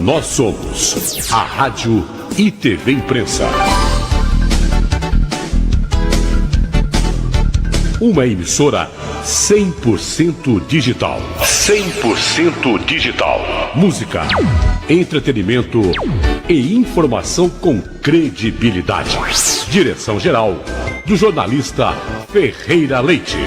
Nós somos a Rádio e TV Imprensa. Uma emissora 100% digital. 100% digital. Música, entretenimento e informação com credibilidade. Direção-geral do jornalista Ferreira Leite.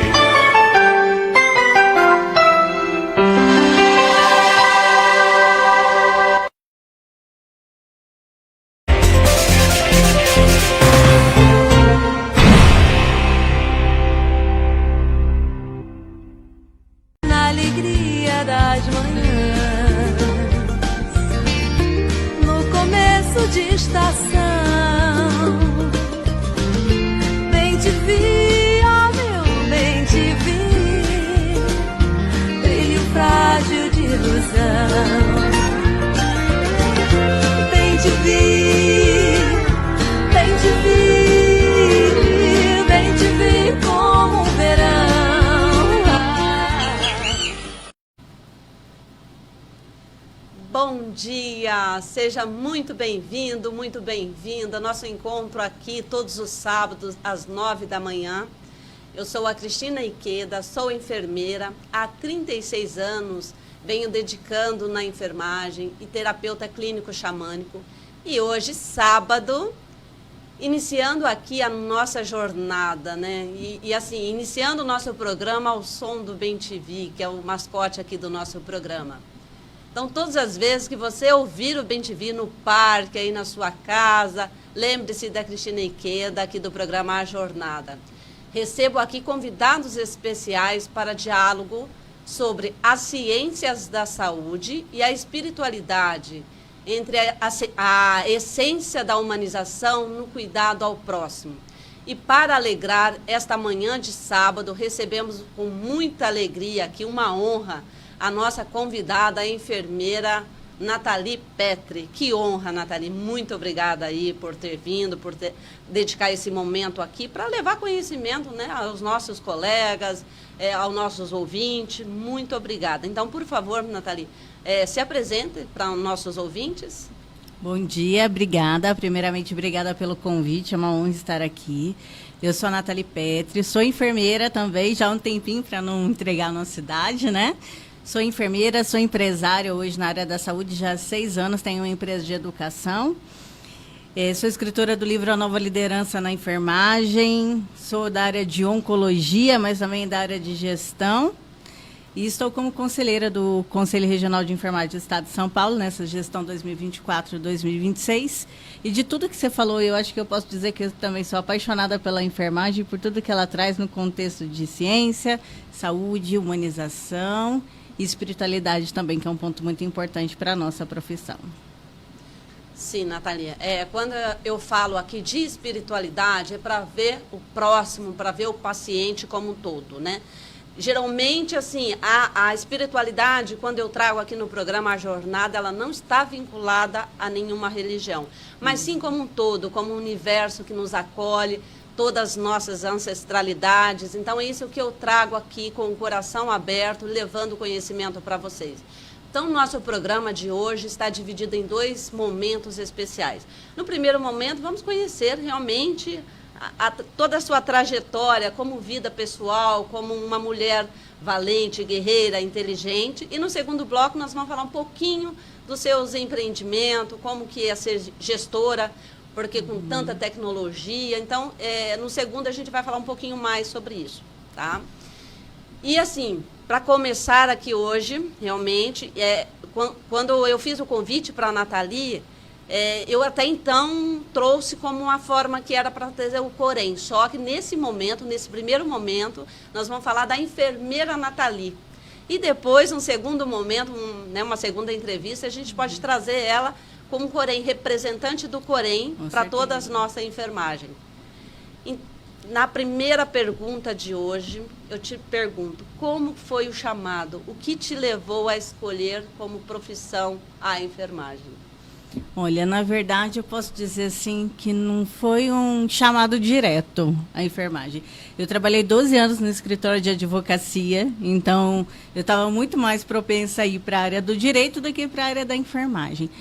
Seja muito bem-vindo, muito bem-vinda. Nosso encontro aqui todos os sábados às 9 da manhã. Eu sou a Cristina Ikeda, sou enfermeira. Há 36 anos venho dedicando na enfermagem e terapeuta clínico xamânico. E hoje, sábado, iniciando aqui a nossa jornada, né? E assim, iniciando o nosso programa ao som do BemTV, que é o mascote aqui do nosso programa. Então, todas as vezes que você ouvir o BemTV no parque, aí na sua casa, lembre-se da Cristina Ikeda, aqui do programa A Jornada. Recebo aqui convidados especiais para diálogo sobre as ciências da saúde e a espiritualidade, entre a essência da humanização no cuidado ao próximo. E para alegrar esta manhã de sábado, recebemos com muita alegria aqui, uma honra, a nossa convidada, a enfermeira Nathalie Petri. Que honra, Nathalie. Muito obrigada aí por ter vindo, por dedicar esse momento aqui para levar conhecimento, né, aos nossos colegas, aos nossos ouvintes. Muito obrigada. Então, por favor, Nathalie, se apresente para os nossos ouvintes. Bom dia, obrigada. Primeiramente, obrigada pelo convite, é uma honra estar aqui. Eu sou a Nathalie Petri, sou enfermeira também, já há um tempinho para não entregar a nossa idade, né? Sou enfermeira, sou empresária hoje na área da saúde, já há 6 anos, tenho uma empresa de educação. Sou escritora do livro A Nova Liderança na Enfermagem, sou da área de oncologia, mas também da área de gestão. E estou como conselheira do Conselho Regional de Enfermagem do Estado de São Paulo, nessa gestão 2024-2026. E de tudo que você falou, eu acho que eu posso dizer que eu também sou apaixonada pela enfermagem, por tudo que ela traz no contexto de ciência, saúde, humanização e espiritualidade também, que é um ponto muito importante para a nossa profissão. Sim, Nathalie. Quando eu falo aqui de espiritualidade, é para ver o próximo, para ver o paciente como um todo, né? Geralmente, assim, a espiritualidade, quando eu trago aqui no programa A Jornada, ela não está vinculada a nenhuma religião, mas sim como um todo, como um universo que nos acolhe, todas as nossas ancestralidades. Então, é isso que eu trago aqui com o coração aberto, levando conhecimento para vocês. Então, nosso programa de hoje está dividido em 2 momentos especiais. No primeiro momento, vamos conhecer realmente toda a sua trajetória como vida pessoal, como uma mulher valente, guerreira, inteligente. E no segundo bloco, nós vamos falar um pouquinho dos seus empreendimentos, como que é ser gestora, porque com tanta tecnologia. Então, no segundo a gente vai falar um pouquinho mais sobre isso, tá? E assim, para começar aqui hoje, realmente, quando eu fiz o convite para a Nathalie, eu até então trouxe como uma forma que era para trazer o Corém. Só que nesse momento, nesse primeiro momento, nós vamos falar da enfermeira Nathalie. E depois, um segundo momento, uma segunda entrevista, a gente pode trazer ela como Corém, representante do Corém, para toda a nossa enfermagem. Na primeira pergunta de hoje, eu te pergunto, como foi o chamado? O que te levou a escolher como profissão a enfermagem? Olha, na verdade, eu posso dizer assim que não foi um chamado direto à enfermagem. Eu trabalhei 12 anos no escritório de advocacia, então eu estava muito mais propensa a ir para a área do direito do que para a área da enfermagem.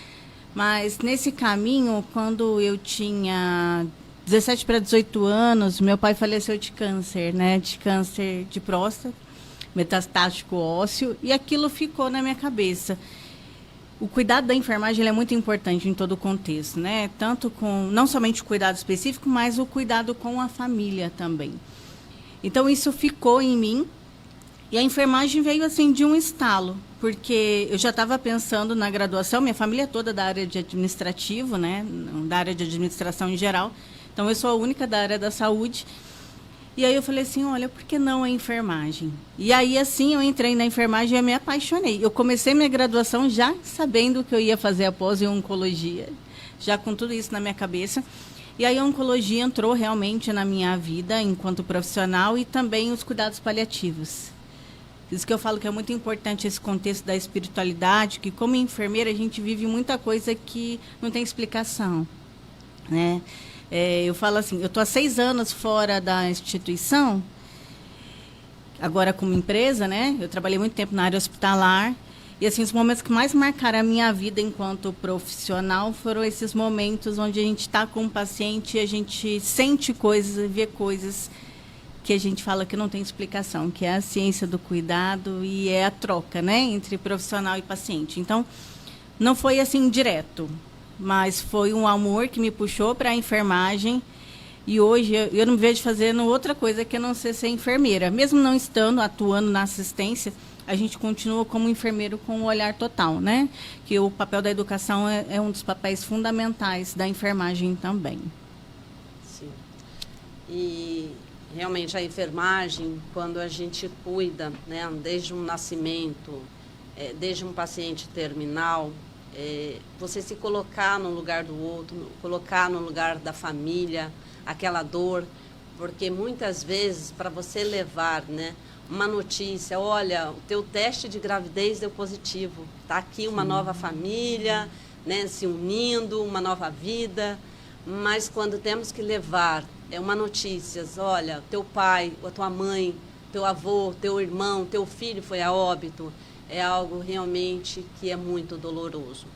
Mas nesse caminho, quando eu tinha 17 para 18 anos, meu pai faleceu de câncer, né? De câncer de próstata, metastático ósseo, e aquilo ficou na minha cabeça. O cuidado da enfermagem ele é muito importante em todo o contexto, né? Tanto com, não somente o cuidado específico, mas o cuidado com a família também. Então, isso ficou em mim. E a enfermagem veio, assim, de um estalo. Porque eu já estava pensando na graduação, minha família é toda da área de administrativo, né? Da área de administração em geral. Então, eu sou a única da área da saúde. E aí eu falei assim, olha, por que não a enfermagem? E aí, assim, eu entrei na enfermagem e eu me apaixonei. Eu comecei minha graduação já sabendo que eu ia fazer após em oncologia, já com tudo isso na minha cabeça. E aí a oncologia entrou realmente na minha vida enquanto profissional e também os cuidados paliativos. Por isso que eu falo que é muito importante esse contexto da espiritualidade, que como enfermeira a gente vive muita coisa que não tem explicação, né? Eu falo assim, eu estou há 6 anos fora da instituição, agora como empresa, né? Eu trabalhei muito tempo na área hospitalar, e assim, os momentos que mais marcaram a minha vida enquanto profissional foram esses momentos onde a gente está com o paciente e a gente sente coisas, vê coisas que a gente fala que não tem explicação, que é a ciência do cuidado e é a troca, né? Entre profissional e paciente. Então, não foi assim direto, mas foi um amor que me puxou para a enfermagem e hoje eu não me vejo fazendo outra coisa que não ser enfermeira. Mesmo não estando atuando na assistência, a gente continua como enfermeiro com o olhar total, né? Que o papel da educação é um dos papéis fundamentais da enfermagem também. Sim. E realmente a enfermagem, quando a gente cuida, né, desde um nascimento, desde um paciente terminal, você se colocar no lugar do outro, colocar no lugar da família, aquela dor, porque muitas vezes para você levar, né, uma notícia, olha, o teu teste de gravidez deu positivo, está aqui uma nova família, né, se unindo, uma nova vida, mas quando temos que levar uma notícia, olha, teu pai, a tua mãe, teu avô, teu irmão, teu filho foi a óbito, é algo realmente que é muito doloroso.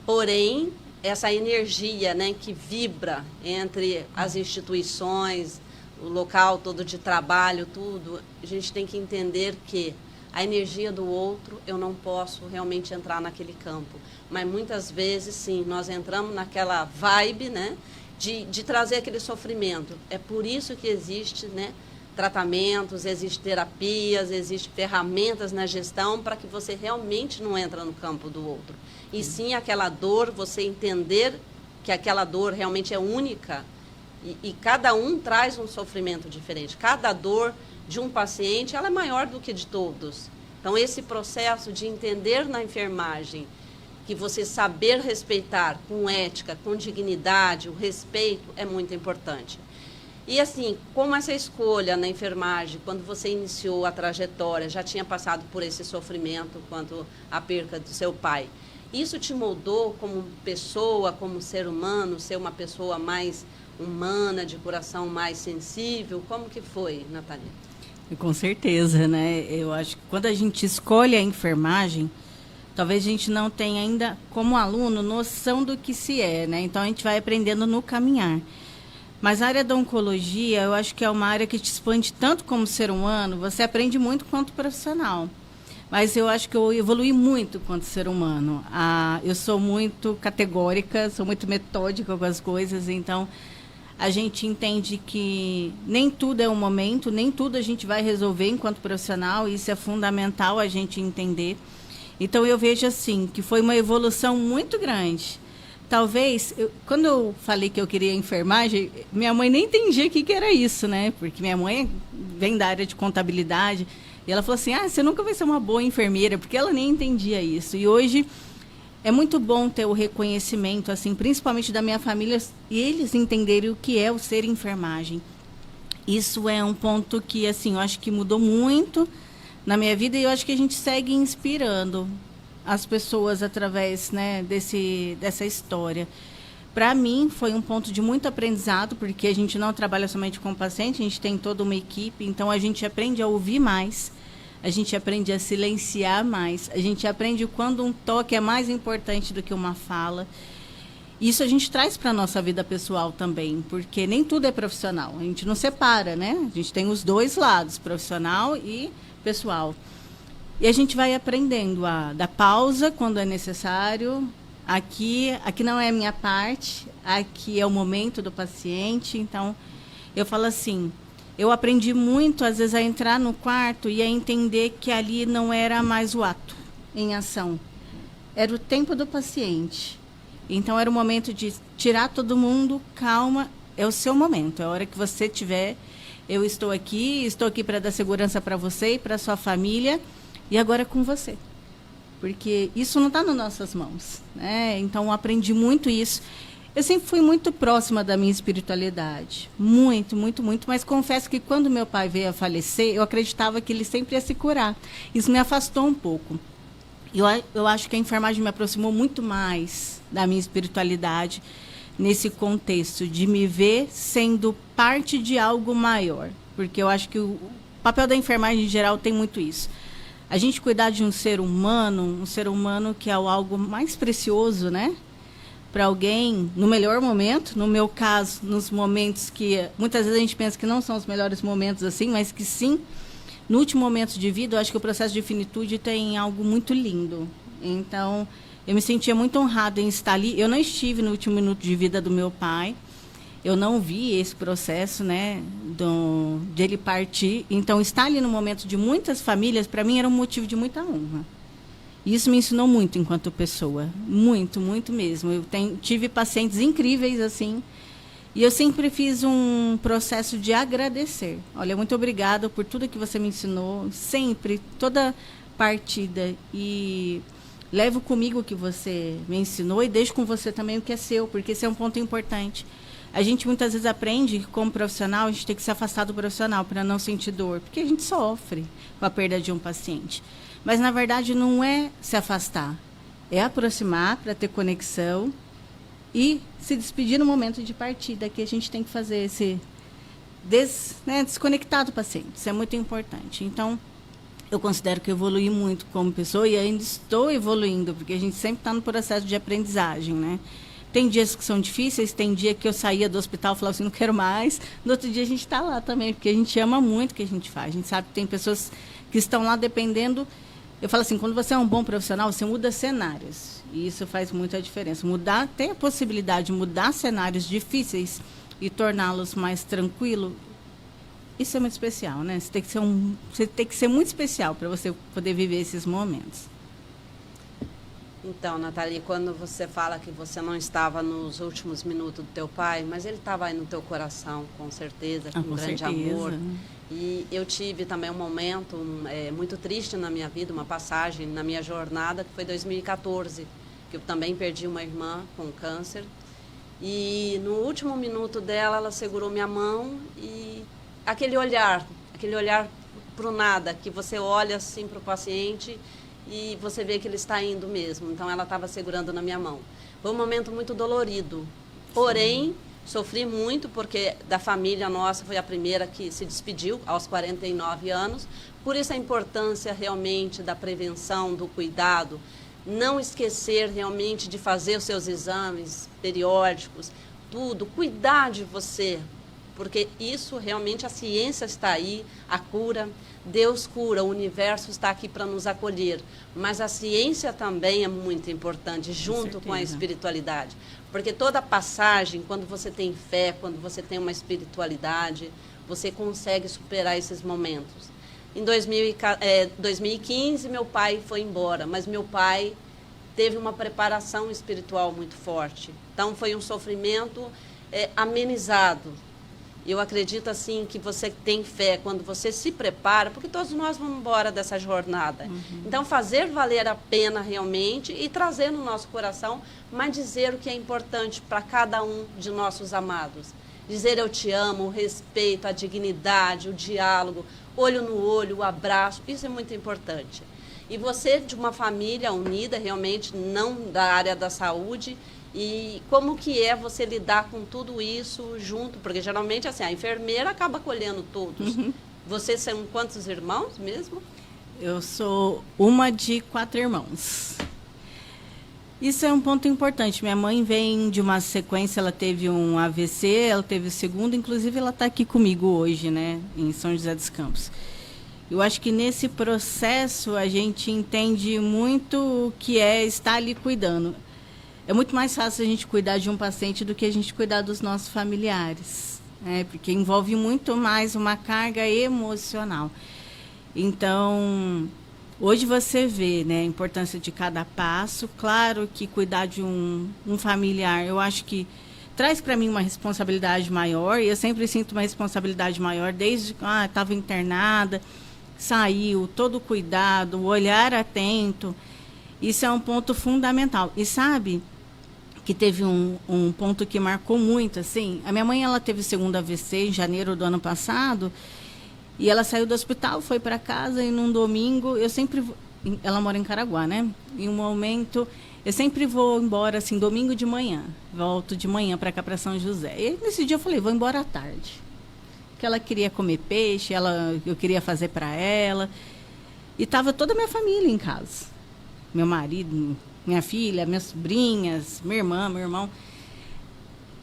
Porém, essa energia, né, que vibra entre as instituições, o local todo de trabalho, tudo, a gente tem que entender que a energia do outro, eu não posso realmente entrar naquele campo. Mas muitas vezes, sim, nós entramos naquela vibe, né, de trazer aquele sofrimento. É por isso que existe, né, tratamentos, existem terapias, existem ferramentas na gestão para que você realmente não entre no campo do outro. E sim aquela dor, você entender que aquela dor realmente é única e cada um traz um sofrimento diferente. Cada dor de um paciente ela é maior do que de todos. Então, esse processo de entender na enfermagem que você saber respeitar com ética, com dignidade, o respeito é muito importante. E assim, como essa escolha na enfermagem, quando você iniciou a trajetória, já tinha passado por esse sofrimento quanto à perca do seu pai, isso te moldou como pessoa, como ser humano, ser uma pessoa mais humana, de coração mais sensível? Como que foi, Natália? Com certeza, né? Eu acho que quando a gente escolhe a enfermagem, talvez a gente não tenha ainda, como aluno, noção do que se é, né? Então, a gente vai aprendendo no caminhar. Mas a área da oncologia, eu acho que é uma área que te expande tanto como ser humano, você aprende muito quanto profissional. Mas eu acho que eu evolui muito quanto ser humano. Eu sou muito categórica, sou muito metódica com as coisas, então a gente entende que nem tudo é um momento, nem tudo a gente vai resolver enquanto profissional, e isso é fundamental a gente entender. Então eu vejo assim, que foi uma evolução muito grande. Talvez, quando eu falei que eu queria enfermagem, minha mãe nem entendia o que era isso, né? Porque minha mãe vem da área de contabilidade. E ela falou assim, você nunca vai ser uma boa enfermeira, porque ela nem entendia isso. E hoje é muito bom ter o reconhecimento, assim, principalmente da minha família, e eles entenderem o que é o ser enfermagem. Isso é um ponto que, assim, eu acho que mudou muito na minha vida e eu acho que a gente segue inspirando as pessoas através, né, dessa história. Para mim, foi um ponto de muito aprendizado, porque a gente não trabalha somente com o paciente, a gente tem toda uma equipe, então a gente aprende a ouvir mais, a gente aprende a silenciar mais, a gente aprende quando um toque é mais importante do que uma fala. Isso a gente traz para a nossa vida pessoal também, porque nem tudo é profissional, a gente não separa, né? A gente tem os dois lados, profissional e pessoal. E a gente vai aprendendo a dar pausa quando é necessário. Aqui não é a minha parte, aqui é o momento do paciente. Então, eu falo assim, eu aprendi muito, às vezes, a entrar no quarto e a entender que ali não era mais o ato em ação. Era o tempo do paciente. Então, era o momento de tirar todo mundo, calma, é o seu momento. É a hora que você tiver, eu estou aqui para dar segurança para você e para sua família, e agora é com você. Porque isso não está nas nossas mãos, né? Então, eu aprendi muito isso. Eu sempre fui muito próxima da minha espiritualidade. Muito, muito, muito. Mas confesso que quando meu pai veio a falecer, eu acreditava que ele sempre ia se curar. Isso me afastou um pouco. Eu acho que a enfermagem me aproximou muito mais da minha espiritualidade nesse contexto de me ver sendo parte de algo maior. Porque eu acho que o papel da enfermagem, em geral, tem muito isso. A gente cuidar de um ser humano que é algo mais precioso, né? Para alguém, no melhor momento, no meu caso, nos momentos que muitas vezes a gente pensa que não são os melhores momentos assim, mas que sim, no último momento de vida, eu acho que o processo de finitude tem algo muito lindo. Então, eu me sentia muito honrada em estar ali. Eu não estive no último minuto de vida do meu pai. Eu não vi esse processo, né, de ele partir. Então, estar ali no momento de muitas famílias, para mim, era um motivo de muita honra. E isso me ensinou muito enquanto pessoa. Muito, muito mesmo. Eu tive pacientes incríveis, assim, e eu sempre fiz um processo de agradecer. Olha, muito obrigada por tudo que você me ensinou. Sempre, toda partida. E levo comigo o que você me ensinou e deixo com você também o que é seu, porque esse é um ponto importante. A gente muitas vezes aprende que, como profissional, a gente tem que se afastar do profissional para não sentir dor, porque a gente sofre com a perda de um paciente. Mas, na verdade, não é se afastar, é aproximar para ter conexão e se despedir no momento de partida, que a gente tem que fazer esse desconectar do paciente. Isso é muito importante. Então, eu considero que eu evolui muito como pessoa e ainda estou evoluindo, porque a gente sempre está no processo de aprendizagem, né? Tem dias que são difíceis, tem dia que eu saía do hospital e falava assim, não quero mais. No outro dia a gente está lá também, porque a gente ama muito o que a gente faz. A gente sabe que tem pessoas que estão lá dependendo. Eu falo assim, quando você é um bom profissional, você muda cenários. E isso faz muita diferença. Ter a possibilidade de mudar cenários difíceis e torná-los mais tranquilos, isso é muito especial, né? Você tem que ser muito especial para você poder viver esses momentos. Então, Nathalie, quando você fala que você não estava nos últimos minutos do teu pai, mas ele estava aí no teu coração, com certeza, com grande amor. E eu tive também um momento muito triste na minha vida, uma passagem na minha jornada, que foi 2014, que eu também perdi uma irmã com câncer. E no último minuto dela, ela segurou minha mão e aquele olhar para o nada, que você olha assim para o paciente e você vê que ele está indo mesmo. Então, ela estava segurando na minha mão. Foi um momento muito dolorido. Porém, sofri muito, porque da família nossa foi a primeira que se despediu aos 49 anos. Por isso, a importância realmente da prevenção, do cuidado. Não esquecer realmente de fazer os seus exames periódicos, tudo. Cuidar de você, porque isso realmente, a ciência está aí, a cura. Deus cura, o universo está aqui para nos acolher, mas a ciência também é muito importante, junto com a espiritualidade, porque toda passagem, quando você tem fé, quando você tem uma espiritualidade, você consegue superar esses momentos. Em 2015, meu pai foi embora, mas meu pai teve uma preparação espiritual muito forte, então foi um sofrimento amenizado. Eu acredito, assim, que você tem fé quando você se prepara, porque todos nós vamos embora dessa jornada. Então, fazer valer a pena realmente e trazer no nosso coração, mas dizer o que é importante para cada um de nossos amados. Dizer eu te amo, o respeito, a dignidade, o diálogo, olho no olho, o abraço, isso é muito importante. E você de uma família unida, realmente não da área da saúde, e como que é você lidar com tudo isso junto? Porque geralmente assim, a enfermeira acaba acolhendo todos. Vocês são quantos irmãos mesmo? Eu sou uma de 4 irmãos. Isso é um ponto importante. Minha mãe vem de uma sequência, ela teve um AVC, ela teve o segundo, inclusive ela está aqui comigo hoje, né, em São José dos Campos. Eu acho que nesse processo a gente entende muito o que é estar ali cuidando. É muito mais fácil a gente cuidar de um paciente do que a gente cuidar dos nossos familiares, né? Porque envolve muito mais uma carga emocional. Então, hoje você vê, né, a importância de cada passo. Claro que cuidar de um familiar, eu acho que traz para mim uma responsabilidade maior, e eu sempre sinto uma responsabilidade maior desde que estava internada, saiu, todo o cuidado, o olhar atento. Isso é um ponto fundamental. E sabe que teve um ponto que marcou muito, assim, a minha mãe, ela teve segundo AVC em janeiro do ano passado, e ela saiu do hospital, foi para casa, e num domingo, ela mora em Caraguá, né? Em um momento, eu sempre vou embora, assim, domingo de manhã, volto de manhã para cá, para São José. E nesse dia eu falei, vou embora à tarde. Porque ela queria comer peixe, eu queria fazer para ela. E estava toda a minha família em casa. Meu marido, minha filha, minhas sobrinhas, minha irmã, meu irmão.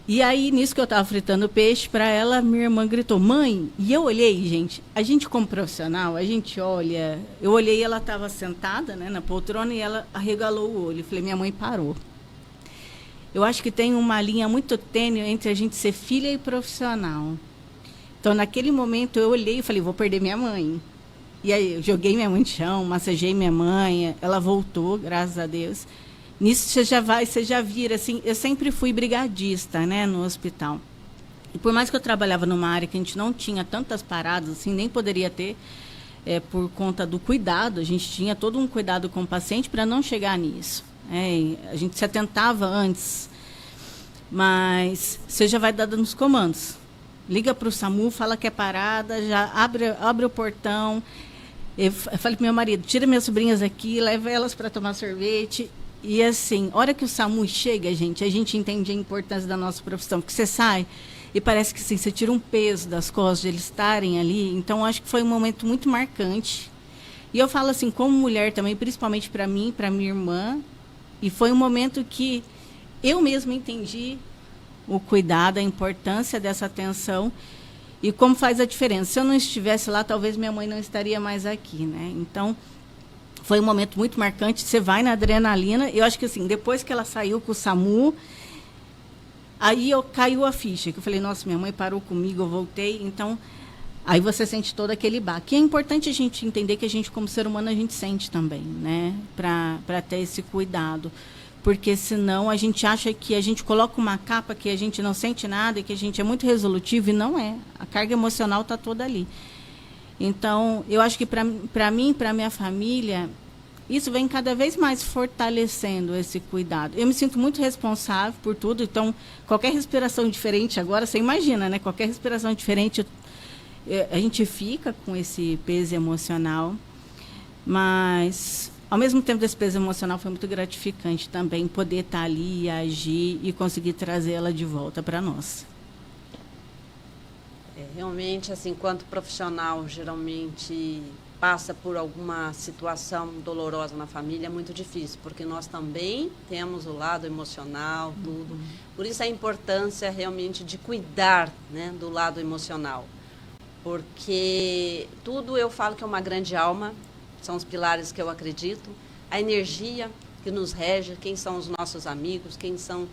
E aí, nisso que eu estava fritando peixe para ela, minha irmã gritou, mãe. E eu olhei, gente, a gente como profissional, a gente olha. Eu olhei, ela estava sentada, né, na poltrona, e ela arregalou o olho. Eu falei, minha mãe parou. Eu acho que tem uma linha muito tênue entre a gente ser filha e profissional. Então, naquele momento, eu olhei e falei, vou perder minha mãe. E aí, eu joguei minha mãe no chão, massageei minha mãe, ela voltou, graças a Deus. Nisso, você já vira, assim, eu sempre fui brigadista, né, no hospital. E por mais que eu trabalhava numa área que a gente não tinha tantas paradas, assim, nem poderia ter, por conta do cuidado, a gente tinha todo um cuidado com o paciente para não chegar nisso. A gente se atentava antes, mas você já vai dando os comandos. Liga para o SAMU, fala que é parada, já abre o portão. Eu falei para meu marido, tira minhas sobrinhas aqui, leva elas para tomar sorvete. E assim, a hora que o SAMU chega, a gente entende a importância da nossa profissão. Porque você sai e parece que assim, você tira um peso das costas de eles estarem ali. Então, acho que foi um momento muito marcante. E eu falo assim, como mulher também, principalmente para mim, para minha irmã. E foi um momento que eu mesma entendi o cuidado, a importância dessa atenção e como faz a diferença. Se eu não estivesse lá, talvez minha mãe não estaria mais aqui, né? Então, foi um momento muito marcante. Você vai na adrenalina. Eu acho que, assim, depois que ela saiu com o SAMU, aí caiu a ficha. Que eu falei, nossa, minha mãe parou comigo, eu voltei. Então, aí você sente todo aquele baque. E é importante a gente entender que a gente, como ser humano, a gente sente também, né? Para ter esse cuidado. Porque senão a gente acha que a gente coloca uma capa que a gente não sente nada e que a gente é muito resolutivo, e não é. A carga emocional está toda ali. Então, eu acho que para mim, para minha família, isso vem cada vez mais fortalecendo esse cuidado. Eu me sinto muito responsável por tudo, então qualquer respiração diferente agora, você imagina, né? Qualquer respiração diferente, a gente fica com esse peso emocional, mas ao mesmo tempo desse peso emocional foi muito gratificante também poder estar ali, agir e conseguir trazê-la de volta para nós. Realmente, assim, enquanto profissional, geralmente passa por alguma situação dolorosa na família, é muito difícil, porque nós também temos o lado emocional, tudo. Por isso a importância realmente de cuidar, né, do lado emocional. Porque tudo eu falo que é uma grande alma, são os pilares que eu acredito, a energia que nos rege, quem são os nossos amigos, quem são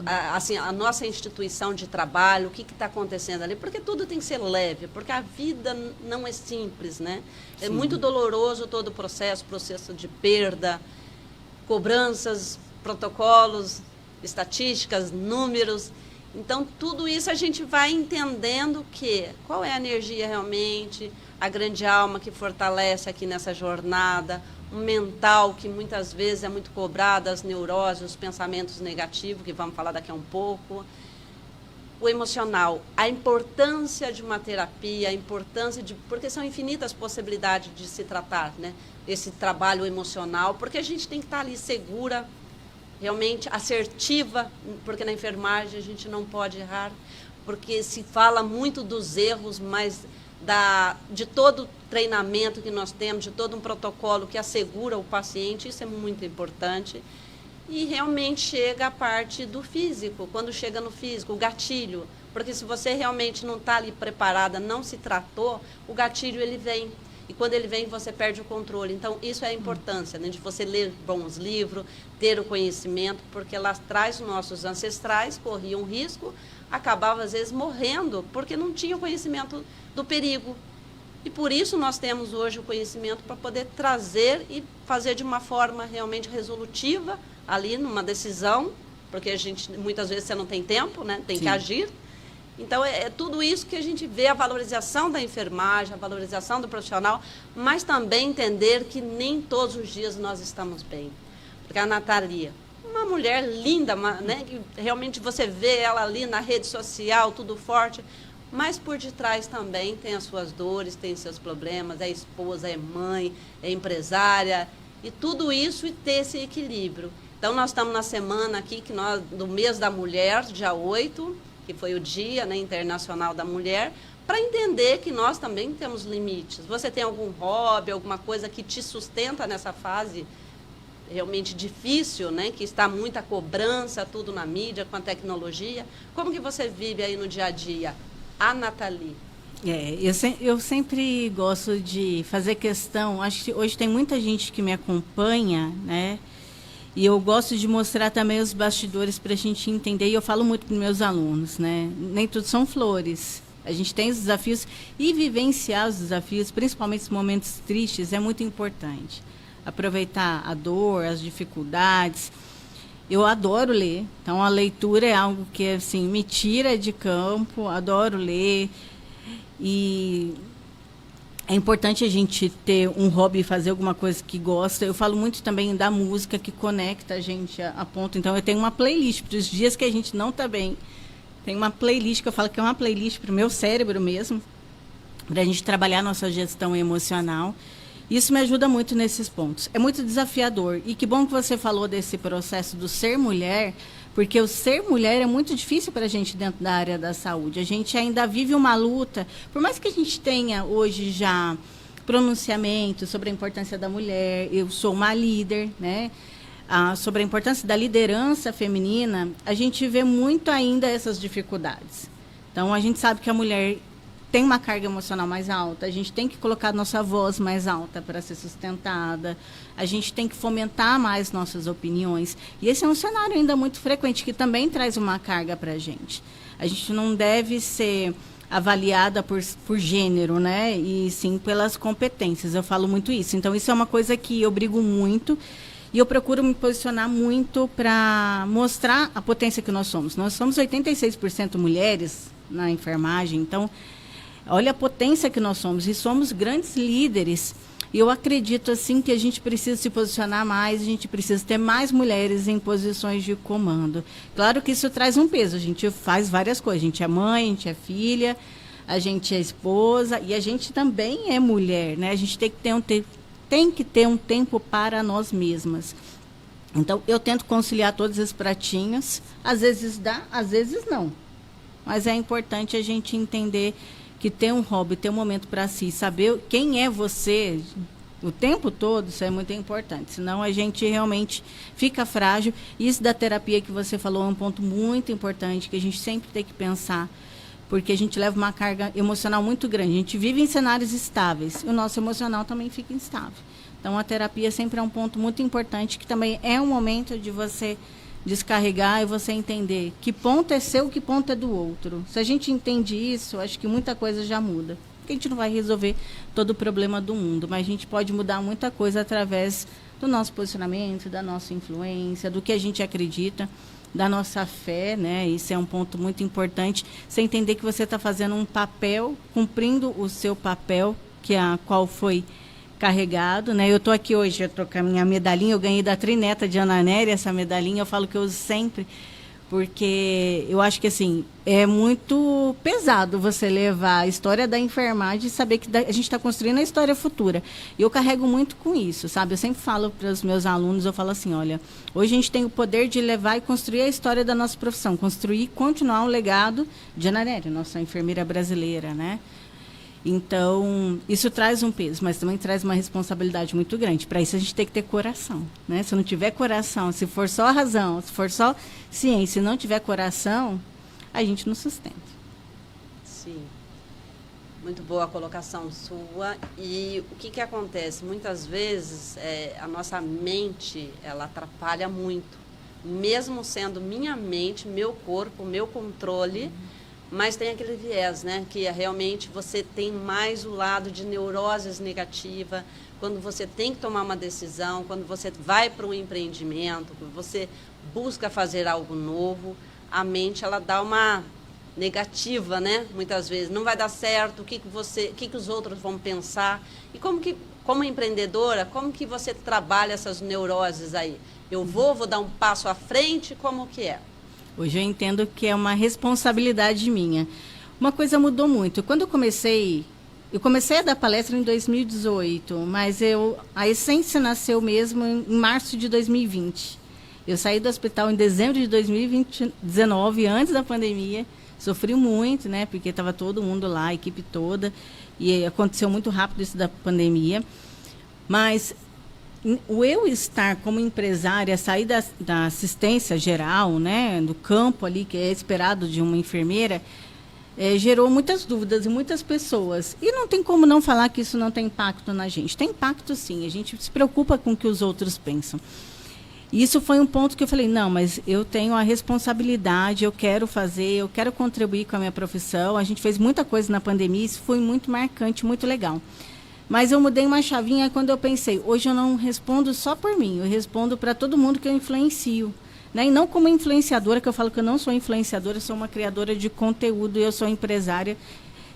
assim, a nossa instituição de trabalho, o que está acontecendo ali, porque tudo tem que ser leve, porque a vida não é simples, né? É muito doloroso todo o processo de perda, cobranças, protocolos, estatísticas, números. Então, tudo isso a gente vai entendendo qual é a energia realmente, a grande alma que fortalece aqui nessa jornada, um mental que muitas vezes é muito cobrado, as neuroses, os pensamentos negativos, que vamos falar daqui a um pouco. o emocional, a importância de uma terapia, a importância de... Porque são infinitas possibilidades de se tratar, né? Esse trabalho emocional, porque a gente tem que estar ali segura, realmente assertiva, porque na enfermagem a gente não pode errar, porque se fala muito dos erros, mas de todo o treinamento que nós temos, de todo um protocolo que assegura o paciente, isso é muito importante. E realmente chega a parte do físico, quando chega no físico, o gatilho. Porque se você realmente não está ali preparada, não se tratou, o gatilho ele vem. E quando ele vem, você perde o controle. Então, isso é a importância, né, de você ler bons livros, ter o conhecimento, porque lá atrás, nossos ancestrais corriam risco, acabavam, às vezes, morrendo, porque não tinham conhecimento do perigo. E por isso nós temos hoje o conhecimento para poder trazer e fazer de uma forma realmente resolutiva, ali numa decisão, porque a gente, muitas vezes, você não tem tempo, né? Tem Sim. que agir. Então, é tudo isso que a gente vê, a valorização da enfermagem, a valorização do profissional, mas também entender que nem todos os dias nós estamos bem. Porque a Natalia, uma mulher linda, né? Que realmente você vê ela ali na rede social, tudo forte, mas por detrás também tem as suas dores, tem seus problemas, é esposa, é mãe, é empresária, e tudo isso e ter esse equilíbrio. Então, nós estamos na semana aqui do mês da mulher, dia 8, que foi o Dia, né, Internacional da Mulher, para entender que nós também temos limites. Você tem algum hobby, alguma coisa que te sustenta nessa fase realmente difícil, né, que está muita cobrança, tudo na mídia, com a tecnologia? Como que você vive aí no dia a dia? A Nathalie. Eu sempre gosto de fazer questão, acho que hoje tem muita gente que me acompanha, né? E eu gosto de mostrar também os bastidores para a gente entender, e eu falo muito para os meus alunos, né? Nem tudo são flores. A gente tem os desafios e vivenciar os desafios, principalmente os momentos tristes, é muito importante. Aproveitar a dor, as dificuldades. Eu adoro ler, então a leitura é algo que assim, me tira de campo, adoro ler. E é importante a gente ter um hobby, fazer alguma coisa que gosta. Eu falo muito também da música que conecta a gente a ponto. Então, eu tenho uma playlist para os dias que a gente não está bem. Tem uma playlist que eu falo que é uma playlist para o meu cérebro mesmo, para a gente trabalhar a nossa gestão emocional. Isso me ajuda muito nesses pontos. É muito desafiador. E que bom que você falou desse processo do ser mulher, porque o ser mulher é muito difícil para a gente dentro da área da saúde. A gente ainda vive uma luta, por mais que a gente tenha hoje já pronunciamento sobre a importância da mulher, eu sou uma líder, né? Sobre a importância da liderança feminina, a gente vê muito ainda essas dificuldades. Então, a gente sabe que a mulher tem uma carga emocional mais alta, a gente tem que colocar a nossa voz mais alta para ser sustentada, a gente tem que fomentar mais nossas opiniões. E esse é um cenário ainda muito frequente, que também traz uma carga para a gente. A gente não deve ser avaliada por gênero, né? E sim pelas competências. Eu falo muito isso. Então, isso é uma coisa que eu brigo muito e eu procuro me posicionar muito para mostrar a potência que nós somos. Nós somos 86% mulheres na enfermagem, então olha a potência que nós somos e somos grandes líderes. E eu acredito assim que a gente precisa se posicionar mais, a gente precisa ter mais mulheres em posições de comando. Claro que isso traz um peso, a gente faz várias coisas, a gente é mãe, a gente é filha, a gente é esposa e a gente também é mulher, né? A gente tem que ter um tempo para nós mesmas. Então, eu tento conciliar todos esses pratinhos, às vezes dá, às vezes não. Mas é importante a gente entender que ter um hobby, ter um momento para si, saber quem é você o tempo todo, isso é muito importante. Senão a gente realmente fica frágil. Isso da terapia que você falou é um ponto muito importante, que a gente sempre tem que pensar, porque a gente leva uma carga emocional muito grande. A gente vive em cenários estáveis, e o nosso emocional também fica instável. Então, a terapia sempre é um ponto muito importante, que também é um momento de você descarregar e você entender que ponto é seu, que ponto é do outro. Se a gente entende isso, acho que muita coisa já muda. Porque a gente não vai resolver todo o problema do mundo, mas a gente pode mudar muita coisa através do nosso posicionamento, da nossa influência, do que a gente acredita, da nossa fé, né? Isso é um ponto muito importante. Você entender que você está fazendo um papel, cumprindo o seu papel, que a qual foi carregado, né? Eu estou aqui hoje, eu estou com a minha medalhinha, eu ganhei da trineta de Ana Nery, essa medalhinha, eu falo que eu uso sempre, porque eu acho que assim é muito pesado você levar a história da enfermagem e saber que a gente está construindo a história futura. E eu carrego muito com isso, sabe? Eu sempre falo para os meus alunos, eu falo assim, olha, hoje a gente tem o poder de levar e construir a história da nossa profissão, construir e continuar um legado de Ana Nery, nossa enfermeira brasileira, né? Então, isso traz um peso, mas também traz uma responsabilidade muito grande. Para isso, a gente tem que ter coração, né? Se não tiver coração, se for só razão, se for só ciência, se não tiver coração, a gente não sustenta. Sim. Muito boa a colocação sua. E o que acontece? Muitas vezes, a nossa mente, ela atrapalha muito. Mesmo sendo minha mente, meu corpo, meu controle... Mas tem aquele viés, né? Que realmente você tem mais o lado de neuroses negativa, quando você tem que tomar uma decisão, quando você vai para um empreendimento, quando você busca fazer algo novo, a mente ela dá uma negativa, né? Muitas vezes não vai dar certo, o que os outros vão pensar. E como empreendedora, como que você trabalha essas neuroses aí? Eu vou dar um passo à frente, como que é? Hoje eu entendo que é uma responsabilidade minha. Uma coisa mudou muito. Quando eu comecei a dar palestra em 2018, mas a essência nasceu mesmo em março de 2020. Eu saí do hospital em dezembro de 2019, antes da pandemia. Sofri muito, né? Porque estava todo mundo lá, a equipe toda. E aconteceu muito rápido isso da pandemia. Mas... o eu estar como empresária, sair da assistência geral, né, do campo ali, que é esperado de uma enfermeira, gerou muitas dúvidas em muitas pessoas. E não tem como não falar que isso não tem impacto na gente. Tem impacto, sim. A gente se preocupa com o que os outros pensam. E isso foi um ponto que eu falei, não, mas eu tenho a responsabilidade, eu quero fazer, eu quero contribuir com a minha profissão. A gente fez muita coisa na pandemia, isso foi muito marcante, muito legal. Mas eu mudei uma chavinha quando eu pensei, hoje eu não respondo só por mim, eu respondo para todo mundo que eu influencio. Né? E não como influenciadora, que eu falo que eu não sou influenciadora, eu sou uma criadora de conteúdo, eu sou empresária,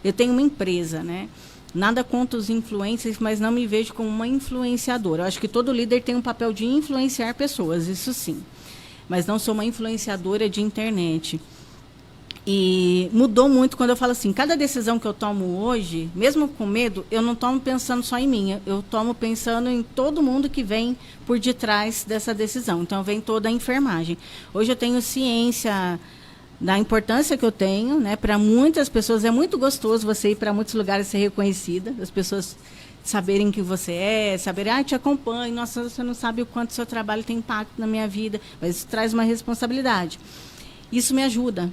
eu tenho uma empresa, né? Nada contra os influencers, mas não me vejo como uma influenciadora. Eu acho que todo líder tem um papel de influenciar pessoas, isso sim. Mas não sou uma influenciadora de internet. E mudou muito quando eu falo assim, cada decisão que eu tomo hoje, mesmo com medo, eu não tomo pensando só em mim, eu tomo pensando em todo mundo que vem por detrás dessa decisão. Então, vem toda a enfermagem. Hoje eu tenho ciência da importância que eu tenho, né? Para muitas pessoas é muito gostoso você ir para muitos lugares e ser reconhecida, as pessoas saberem que você saberem, te acompanho, nossa, você não sabe o quanto o seu trabalho tem impacto na minha vida, mas isso traz uma responsabilidade. Isso me ajuda.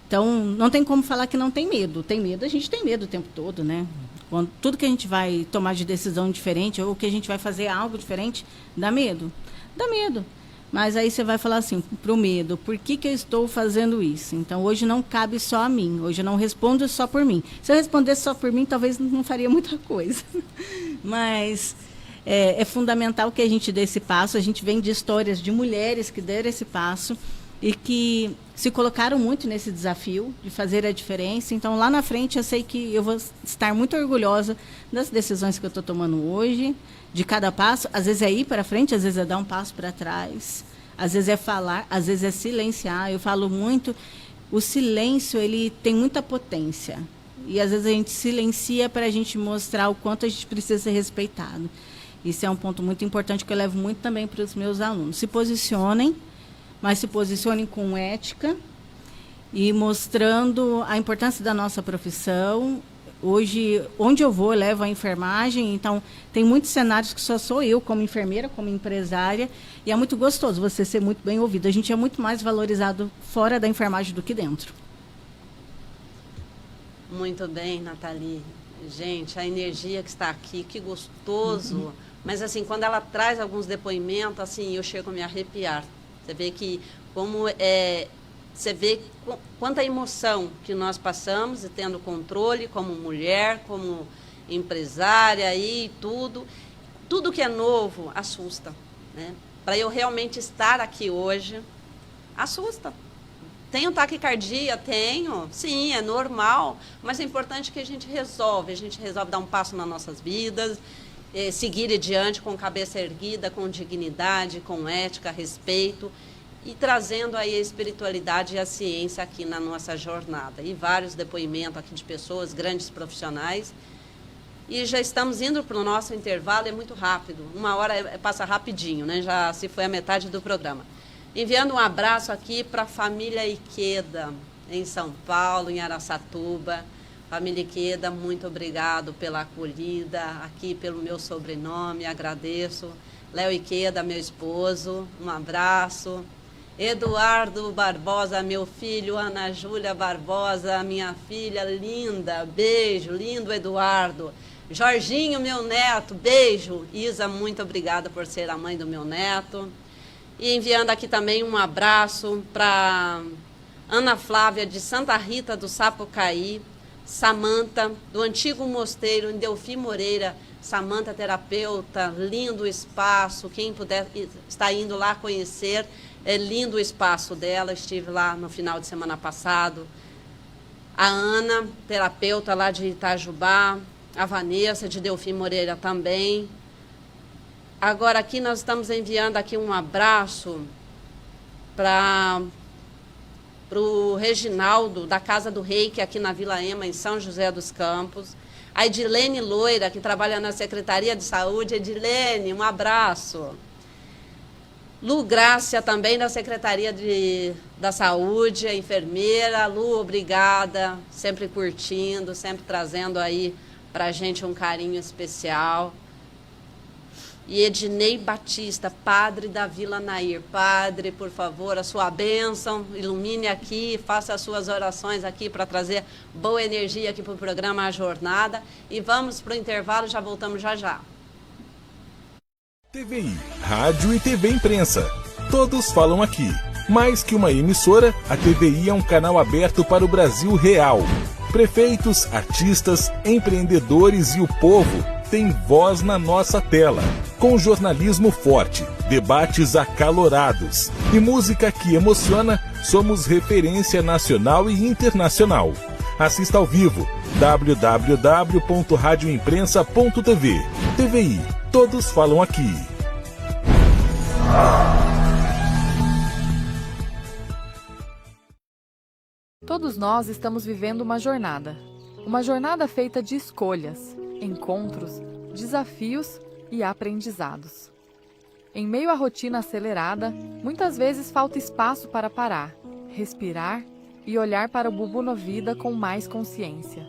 Então, não tem como falar que não tem medo. Tem medo, a gente tem medo o tempo todo, né? Quando tudo que a gente vai tomar de decisão diferente, ou que a gente vai fazer algo diferente, dá medo. Dá medo. Mas aí você vai falar assim, para o medo, por que eu estou fazendo isso? Então, hoje não cabe só a mim. Hoje eu não respondo só por mim. Se eu respondesse só por mim, talvez não faria muita coisa. Mas é fundamental que a gente dê esse passo. A gente vem de histórias de mulheres que deram esse passo e que se colocaram muito nesse desafio de fazer a diferença. Então, lá na frente, eu sei que eu vou estar muito orgulhosa das decisões que eu estou tomando hoje, de cada passo. Às vezes é ir para frente, às vezes é dar um passo para trás, às vezes é falar, às vezes é silenciar. Eu falo muito, o silêncio, ele tem muita potência. E, às vezes, a gente silencia para a gente mostrar o quanto a gente precisa ser respeitado. Isso é um ponto muito importante que eu levo muito também para os meus alunos. Se posicionem, mas se posicionem com ética e mostrando a importância da nossa profissão. Hoje, onde eu vou, eu levo a enfermagem, então tem muitos cenários que só sou eu como enfermeira, como empresária, e é muito gostoso você ser muito bem ouvido. A gente é muito mais valorizado fora da enfermagem do que dentro. Muito bem, Nathalie. Gente, a energia que está aqui, que gostoso. Mas, assim, quando ela traz alguns depoimentos, assim, eu chego a me arrepiar. Você vê que você vê quanta emoção que nós passamos e tendo controle como mulher, como empresária e tudo. Tudo que é novo assusta, né? Para eu realmente estar aqui hoje, assusta. Tenho taquicardia? Tenho. Sim, é normal. Mas é importante que a gente resolve dar um passo nas nossas vidas, seguir adiante com cabeça erguida, com dignidade, com ética, respeito. e trazendo aí a espiritualidade e a ciência aqui na nossa jornada. E vários depoimentos aqui de pessoas, grandes profissionais. E já estamos indo para o nosso intervalo, é muito rápido. 1 hora passa rapidinho, né? Já se foi a metade do programa. Enviando um abraço aqui para a família Iqueda, em São Paulo, em Araçatuba. Família Iqueda, muito obrigado pela acolhida, aqui pelo meu sobrenome, agradeço. Léo Iqueda, meu esposo, um abraço. Eduardo Barbosa, meu filho, Ana Júlia Barbosa, minha filha linda, beijo, lindo Eduardo. Jorginho, meu neto, beijo. Isa, muito obrigada por ser a mãe do meu neto. E enviando aqui também um abraço para Ana Flávia, de Santa Rita do Sapucaí, Samanta, do antigo mosteiro em Delfim Moreira, Samanta terapeuta, lindo espaço, quem puder está indo lá conhecer, é lindo o espaço dela, estive lá no final de semana passado. A Ana, terapeuta lá de Itajubá, a Vanessa de Delfim Moreira também. Agora aqui nós estamos enviando aqui um abraço para o Reginaldo, da Casa do Reiki, aqui na Vila Ema, em São José dos Campos. A Edilene Loira, que trabalha na Secretaria de Saúde. Edilene, um abraço. Lu Grácia, também da Secretaria da Saúde, a enfermeira. Lu, obrigada, sempre curtindo, sempre trazendo aí para a gente um carinho especial. E Ednei Batista, padre da Vila Nair. Padre, por favor, a sua bênção, ilumine aqui, faça as suas orações aqui para trazer boa energia aqui para o programa A Jornada. E vamos para o intervalo, já voltamos já já. TVI, Rádio e TV Imprensa. Todos falam aqui. Mais que uma emissora, a TVI é um canal aberto para o Brasil real. Prefeitos, artistas, empreendedores e o povo têm voz na nossa tela. Com jornalismo forte, debates acalorados e música que emociona, somos referência nacional e internacional. Assista ao vivo, www.radioimprensa.tv. TVI, todos falam aqui. Todos nós estamos vivendo uma jornada feita de escolhas, encontros, desafios e aprendizados. Em meio à rotina acelerada, muitas vezes falta espaço para parar, respirar e olhar para o Bubu na Vida com mais consciência.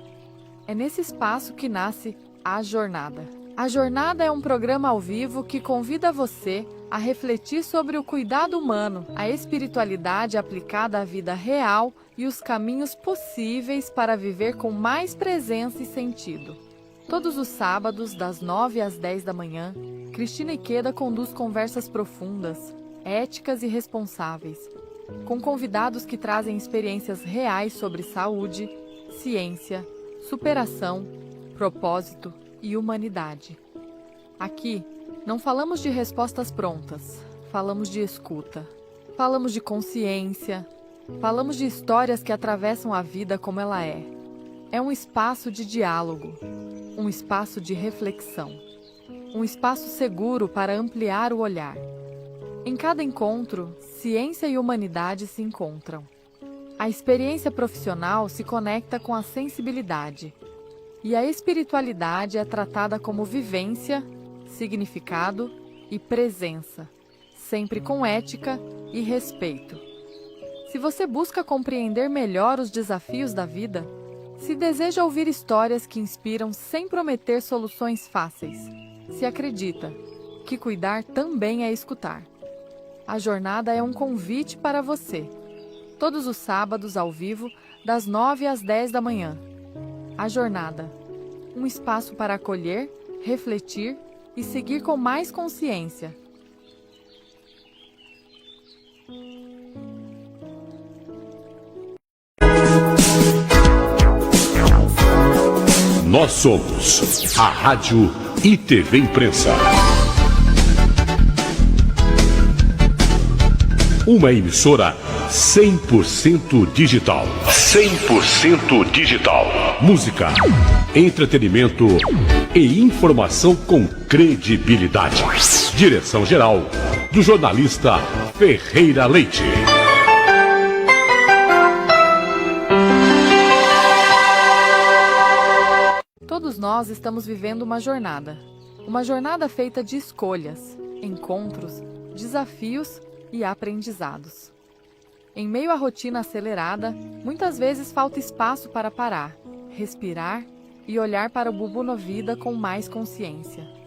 É nesse espaço que nasce A Jornada. A Jornada é um programa ao vivo que convida você a refletir sobre o cuidado humano, a espiritualidade aplicada à vida real e os caminhos possíveis para viver com mais presença e sentido. Todos os sábados, das 9 às 10 da manhã, Cristina Iqueda conduz conversas profundas, éticas e responsáveis, com convidados que trazem experiências reais sobre saúde, ciência, superação, propósito e humanidade. Aqui, não falamos de respostas prontas, falamos de escuta, falamos de consciência, falamos de histórias que atravessam a vida como ela é. É um espaço de diálogo, um espaço de reflexão, um espaço seguro para ampliar o olhar. Em cada encontro, ciência e humanidade se encontram. A experiência profissional se conecta com a sensibilidade, e a espiritualidade é tratada como vivência, significado e presença, sempre com ética e respeito. Se você busca compreender melhor os desafios da vida, se deseja ouvir histórias que inspiram sem prometer soluções fáceis, se acredita que cuidar também é escutar. A jornada é um convite para você. Todos os sábados ao vivo, das 9 às 10 da manhã. A Jornada, um espaço para acolher, refletir e seguir com mais consciência. Nós somos a Rádio e TV Imprensa. Uma emissora 100% digital. 100% digital. Música, entretenimento e informação com credibilidade. Direção-geral do jornalista Ferreira Leite. Todos nós estamos vivendo uma jornada feita de escolhas, encontros, desafios e aprendizados. Em meio à rotina acelerada, muitas vezes falta espaço para parar, respirar e olhar para o bubu na vida com mais consciência.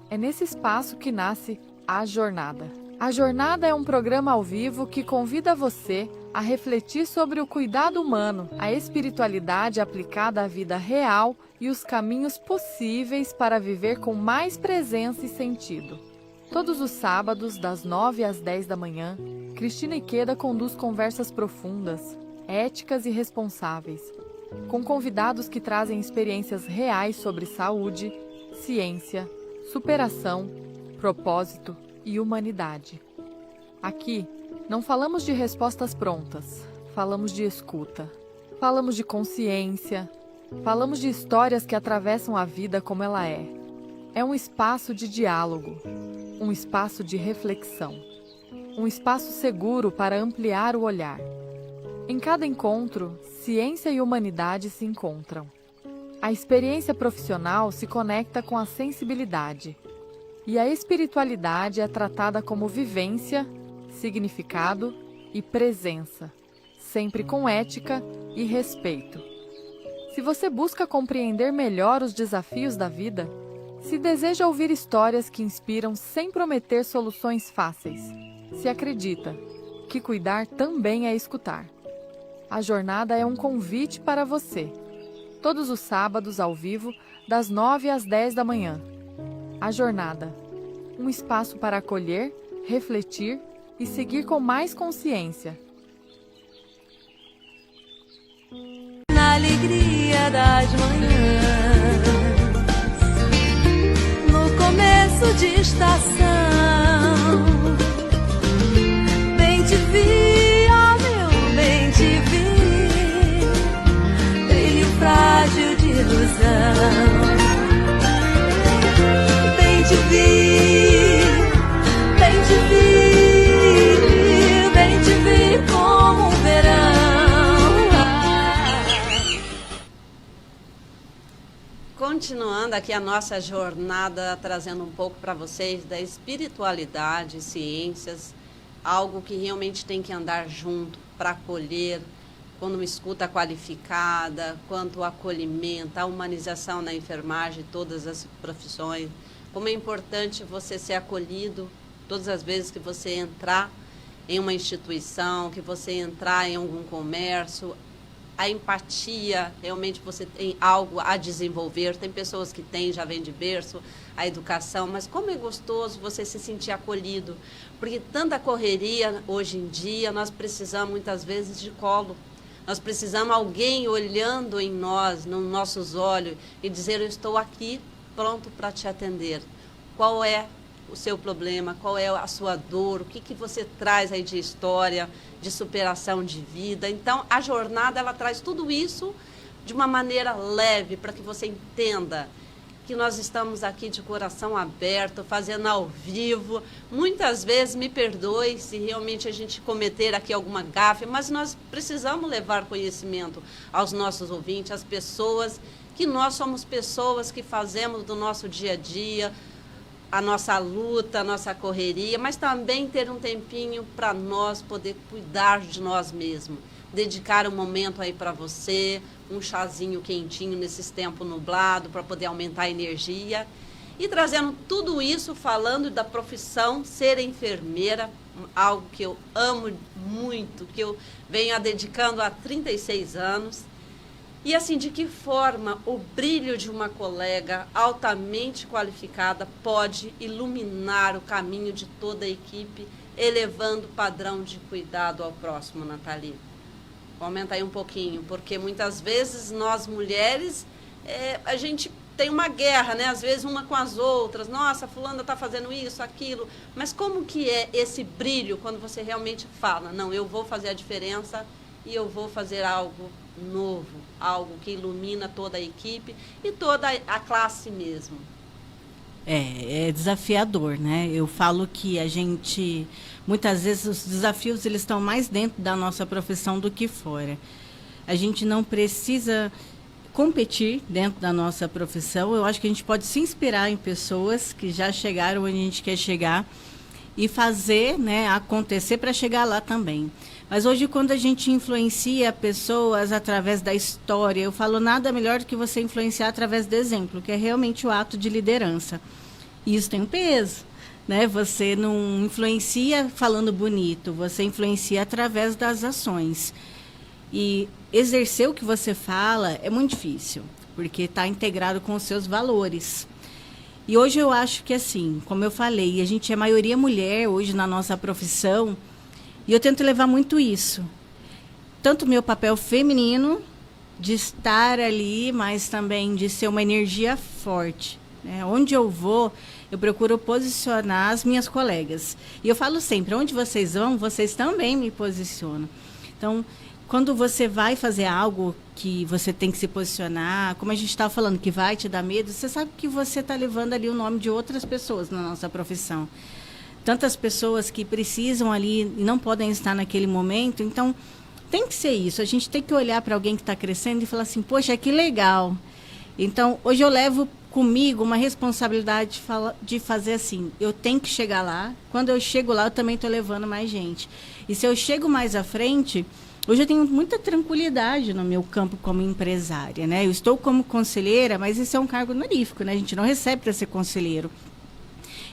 É nesse espaço que nasce A Jornada. A Jornada é um programa ao vivo que convida você a refletir sobre o cuidado humano, a espiritualidade aplicada à vida real e os caminhos possíveis para viver com mais presença e sentido. Todos os sábados, das 9 às 10 da manhã, Cristina Ikeda conduz conversas profundas, éticas e responsáveis, com convidados que trazem experiências reais sobre saúde, ciência, superação, propósito e humanidade. Aqui, não falamos de respostas prontas, falamos de escuta, falamos de consciência, falamos de histórias que atravessam a vida como ela é. É um espaço de diálogo, um espaço de reflexão, um espaço seguro para ampliar o olhar. Em cada encontro, ciência e humanidade se encontram. A experiência profissional se conecta com a sensibilidade, e a espiritualidade é tratada como vivência, significado e presença, sempre com ética e respeito. Se você busca compreender melhor os desafios da vida, se deseja ouvir histórias que inspiram sem prometer soluções fáceis, se acredita que cuidar também é escutar. A jornada é um convite para você. Todos os sábados ao vivo, das 9 às 10 da manhã. A Jornada. Um espaço para acolher, refletir e seguir com mais consciência. Na alegria das manhãs, no começo de estação, bem te vi, ó meu bem te vi, brilho frágil de ilusão. Bem te vi, bem te vi, bem te vi como um verão. Continuando aqui a nossa jornada, trazendo um pouco para vocês da espiritualidade, ciências, algo que realmente tem que andar junto para acolher, quando uma escuta qualificada, quanto o acolhimento, a humanização na enfermagem, todas as profissões. Como é importante você ser acolhido todas as vezes que você entrar em uma instituição, que você entrar em algum comércio. A empatia, realmente você tem algo a desenvolver. Tem pessoas que têm, já vem de berço, a educação, mas como é gostoso você se sentir acolhido. Porque tanta correria hoje em dia, nós precisamos muitas vezes de colo. Nós precisamos alguém olhando em nós, nos nossos olhos, e dizer: eu estou aqui, pronto para te atender. Qual é o seu problema? Qual é a sua dor? O que você traz aí de história, de superação de vida? Então, a jornada, ela traz tudo isso de uma maneira leve, para que você entenda que nós estamos aqui de coração aberto, fazendo ao vivo. Muitas vezes, me perdoe se realmente a gente cometer aqui alguma gafe, mas nós precisamos levar conhecimento aos nossos ouvintes, às pessoas, que nós somos pessoas que fazemos do nosso dia a dia a nossa luta, a nossa correria, mas também ter um tempinho para nós poder cuidar de nós mesmos. Dedicar um momento aí para você, um chazinho quentinho nesses tempos nublados, para poder aumentar a energia. E trazendo tudo isso, falando da profissão, ser enfermeira, algo que eu amo muito, que eu venho a dedicando há 36 anos. E assim, de que forma o brilho de uma colega altamente qualificada pode iluminar o caminho de toda a equipe, elevando o padrão de cuidado ao próximo, Nathalie? Vou aumentar aí um pouquinho, porque muitas vezes nós mulheres, a gente tem uma guerra, né? Às vezes uma com as outras. Nossa, fulana está fazendo isso, aquilo. Mas como que é esse brilho quando você realmente fala: não, eu vou fazer a diferença e eu vou fazer algo novo, algo que ilumina toda a equipe e toda a classe mesmo? É desafiador, né? Eu falo que a gente, muitas vezes, os desafios eles estão mais dentro da nossa profissão do que fora. A gente não precisa competir dentro da nossa profissão. Eu acho que a gente pode se inspirar em pessoas que já chegaram onde a gente quer chegar e fazer, né, acontecer para chegar lá também. Mas hoje, quando a gente influencia pessoas através da história, eu falo nada melhor do que você influenciar através do exemplo, que é realmente o ato de liderança. E isso tem um peso, né? Você não influencia falando bonito, você influencia através das ações. E exercer o que você fala é muito difícil, porque está integrado com os seus valores. E hoje eu acho que, assim, como eu falei, a gente é maioria mulher hoje na nossa profissão, e eu tento levar muito isso. Tanto o meu papel feminino, de estar ali, mas também de ser uma energia forte, né? Onde eu vou, eu procuro posicionar as minhas colegas. E eu falo sempre, onde vocês vão, vocês também me posicionam. Então, quando você vai fazer algo que você tem que se posicionar, como a gente estava falando, que vai te dar medo, você sabe que você está levando ali o nome de outras pessoas na nossa profissão. Tantas pessoas que precisam ali e não podem estar naquele momento. Então, tem que ser isso. A gente tem que olhar para alguém que está crescendo e falar assim, poxa, que legal. Então, hoje eu levo comigo uma responsabilidade de fazer assim, eu tenho que chegar lá. Quando eu chego lá, eu também estou levando mais gente. E se eu chego mais à frente, hoje eu tenho muita tranquilidade no meu campo como empresária, né? Eu estou como conselheira, mas isso é um cargo honorífico, né? A gente não recebe para ser conselheiro.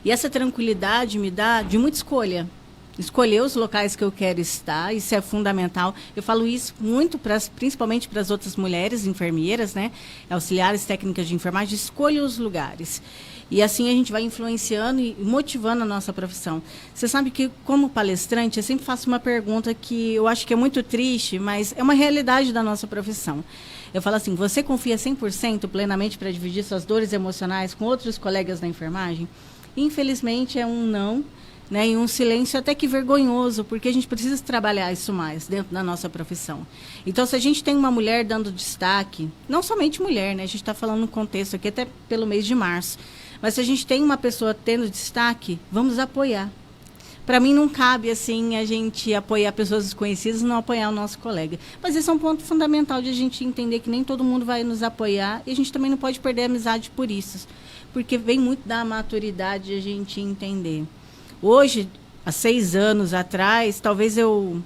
E essa tranquilidade me dá de muita escolha. Escolher os locais que eu quero estar, isso é fundamental. Eu falo isso muito, principalmente para as outras mulheres enfermeiras, né? Auxiliares técnicas de enfermagem, escolha os lugares. E assim a gente vai influenciando e motivando a nossa profissão. Você sabe que, como palestrante, eu sempre faço uma pergunta que eu acho que é muito triste, mas é uma realidade da nossa profissão. Eu falo assim, você confia 100% plenamente para dividir suas dores emocionais com outros colegas da enfermagem? Infelizmente é um não, né, e um silêncio até que vergonhoso, porque a gente precisa trabalhar isso mais dentro da nossa profissão. Então, se a gente tem uma mulher dando destaque, não somente mulher, né, a gente está falando no contexto aqui até pelo mês de março, mas se a gente tem uma pessoa tendo destaque, vamos apoiar. Para mim não cabe assim a gente apoiar pessoas desconhecidas e não apoiar o nosso colega. Mas esse é um ponto fundamental de a gente entender que nem todo mundo vai nos apoiar e a gente também não pode perder a amizade por isso. Porque vem muito da maturidade de a gente entender. Hoje, há 6 anos atrás, talvez eu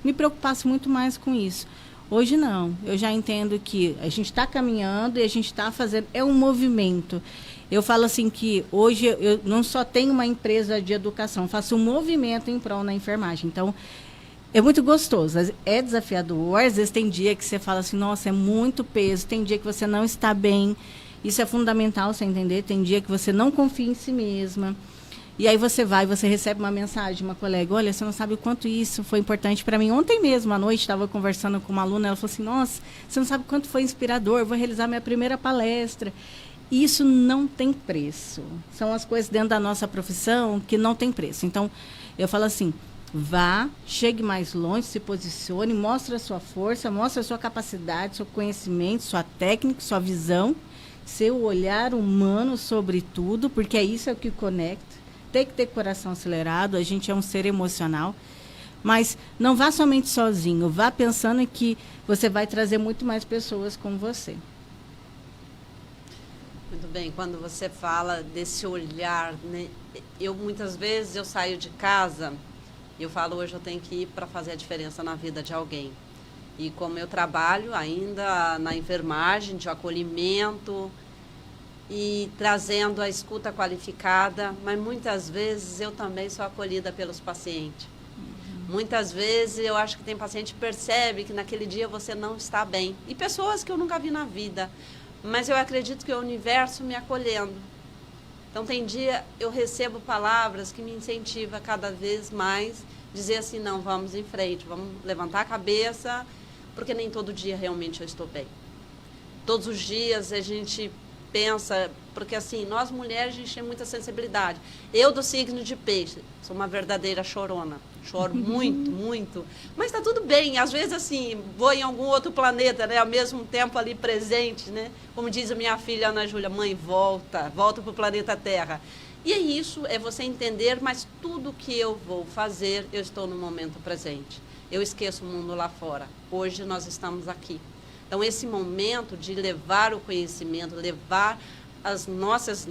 me preocupasse muito mais com isso. Hoje não. Eu já entendo que a gente está caminhando e a gente está fazendo... É um movimento. Eu falo assim que hoje eu não só tenho uma empresa de educação, faço um movimento em prol na enfermagem. Então, é muito gostoso. É desafiador. Às vezes tem dia que você fala assim, nossa, é muito peso. Tem dia que você não está bem. Isso é fundamental, você entender. Tem dia que você não confia em si mesma. E aí você recebe uma mensagem de uma colega, olha, você não sabe o quanto isso foi importante para mim. Ontem mesmo, à noite, estava conversando com uma aluna, ela falou assim, nossa, você não sabe o quanto foi inspirador, vou realizar minha primeira palestra. Isso não tem preço. São as coisas dentro da nossa profissão que não tem preço. Então, eu falo assim, vá, chegue mais longe, se posicione, mostre a sua força, mostre a sua capacidade, seu conhecimento, sua técnica, sua visão, seu olhar humano sobre tudo, porque isso é o que conecta. Tem que ter coração acelerado, a gente é um ser emocional. Mas não vá somente sozinho, vá pensando que você vai trazer muito mais pessoas com você. Muito bem, quando você fala desse olhar, né, muitas vezes eu saio de casa e eu falo, hoje eu tenho que ir para fazer a diferença na vida de alguém. E como eu trabalho ainda na enfermagem, de acolhimento e trazendo a escuta qualificada, mas muitas vezes eu também sou acolhida pelos pacientes. Muitas vezes eu acho que tem paciente que percebe que naquele dia você não está bem. E pessoas que eu nunca vi na vida. Mas eu acredito que é o universo me acolhendo. Então, tem dia eu recebo palavras que me incentivam cada vez mais, dizer assim, não, vamos em frente, vamos levantar a cabeça, porque nem todo dia realmente eu estou bem. Todos os dias a gente pensa, porque assim, nós mulheres, a gente tem muita sensibilidade. Eu, do signo de peixe, sou uma verdadeira chorona. Choro muito, muito. Mas está tudo bem. Às vezes, assim, vou em algum outro planeta, né? Ao mesmo tempo ali presente, né? Como diz a minha filha Ana Júlia, mãe, volta para o planeta Terra. E é isso, é você entender, mas tudo que eu vou fazer, eu estou no momento presente. Eu esqueço o mundo lá fora. Hoje nós estamos aqui. Então, esse momento de levar o conhecimento, levar as nossas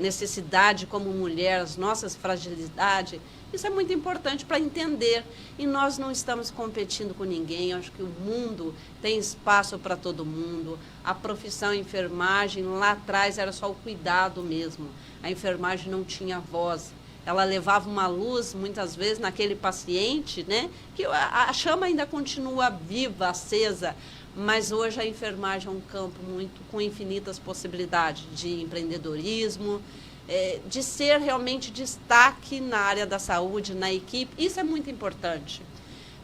necessidades como mulher, as nossas fragilidades, isso é muito importante para entender. E nós não estamos competindo com ninguém. Eu acho que o mundo tem espaço para todo mundo. A profissão enfermagem, lá atrás, era só o cuidado mesmo. A enfermagem não tinha voz. Ela levava uma luz, muitas vezes, naquele paciente, né? Que a chama ainda continua viva, acesa. Mas hoje a enfermagem é um campo com infinitas possibilidades de empreendedorismo, de ser realmente destaque na área da saúde, na equipe. Isso é muito importante.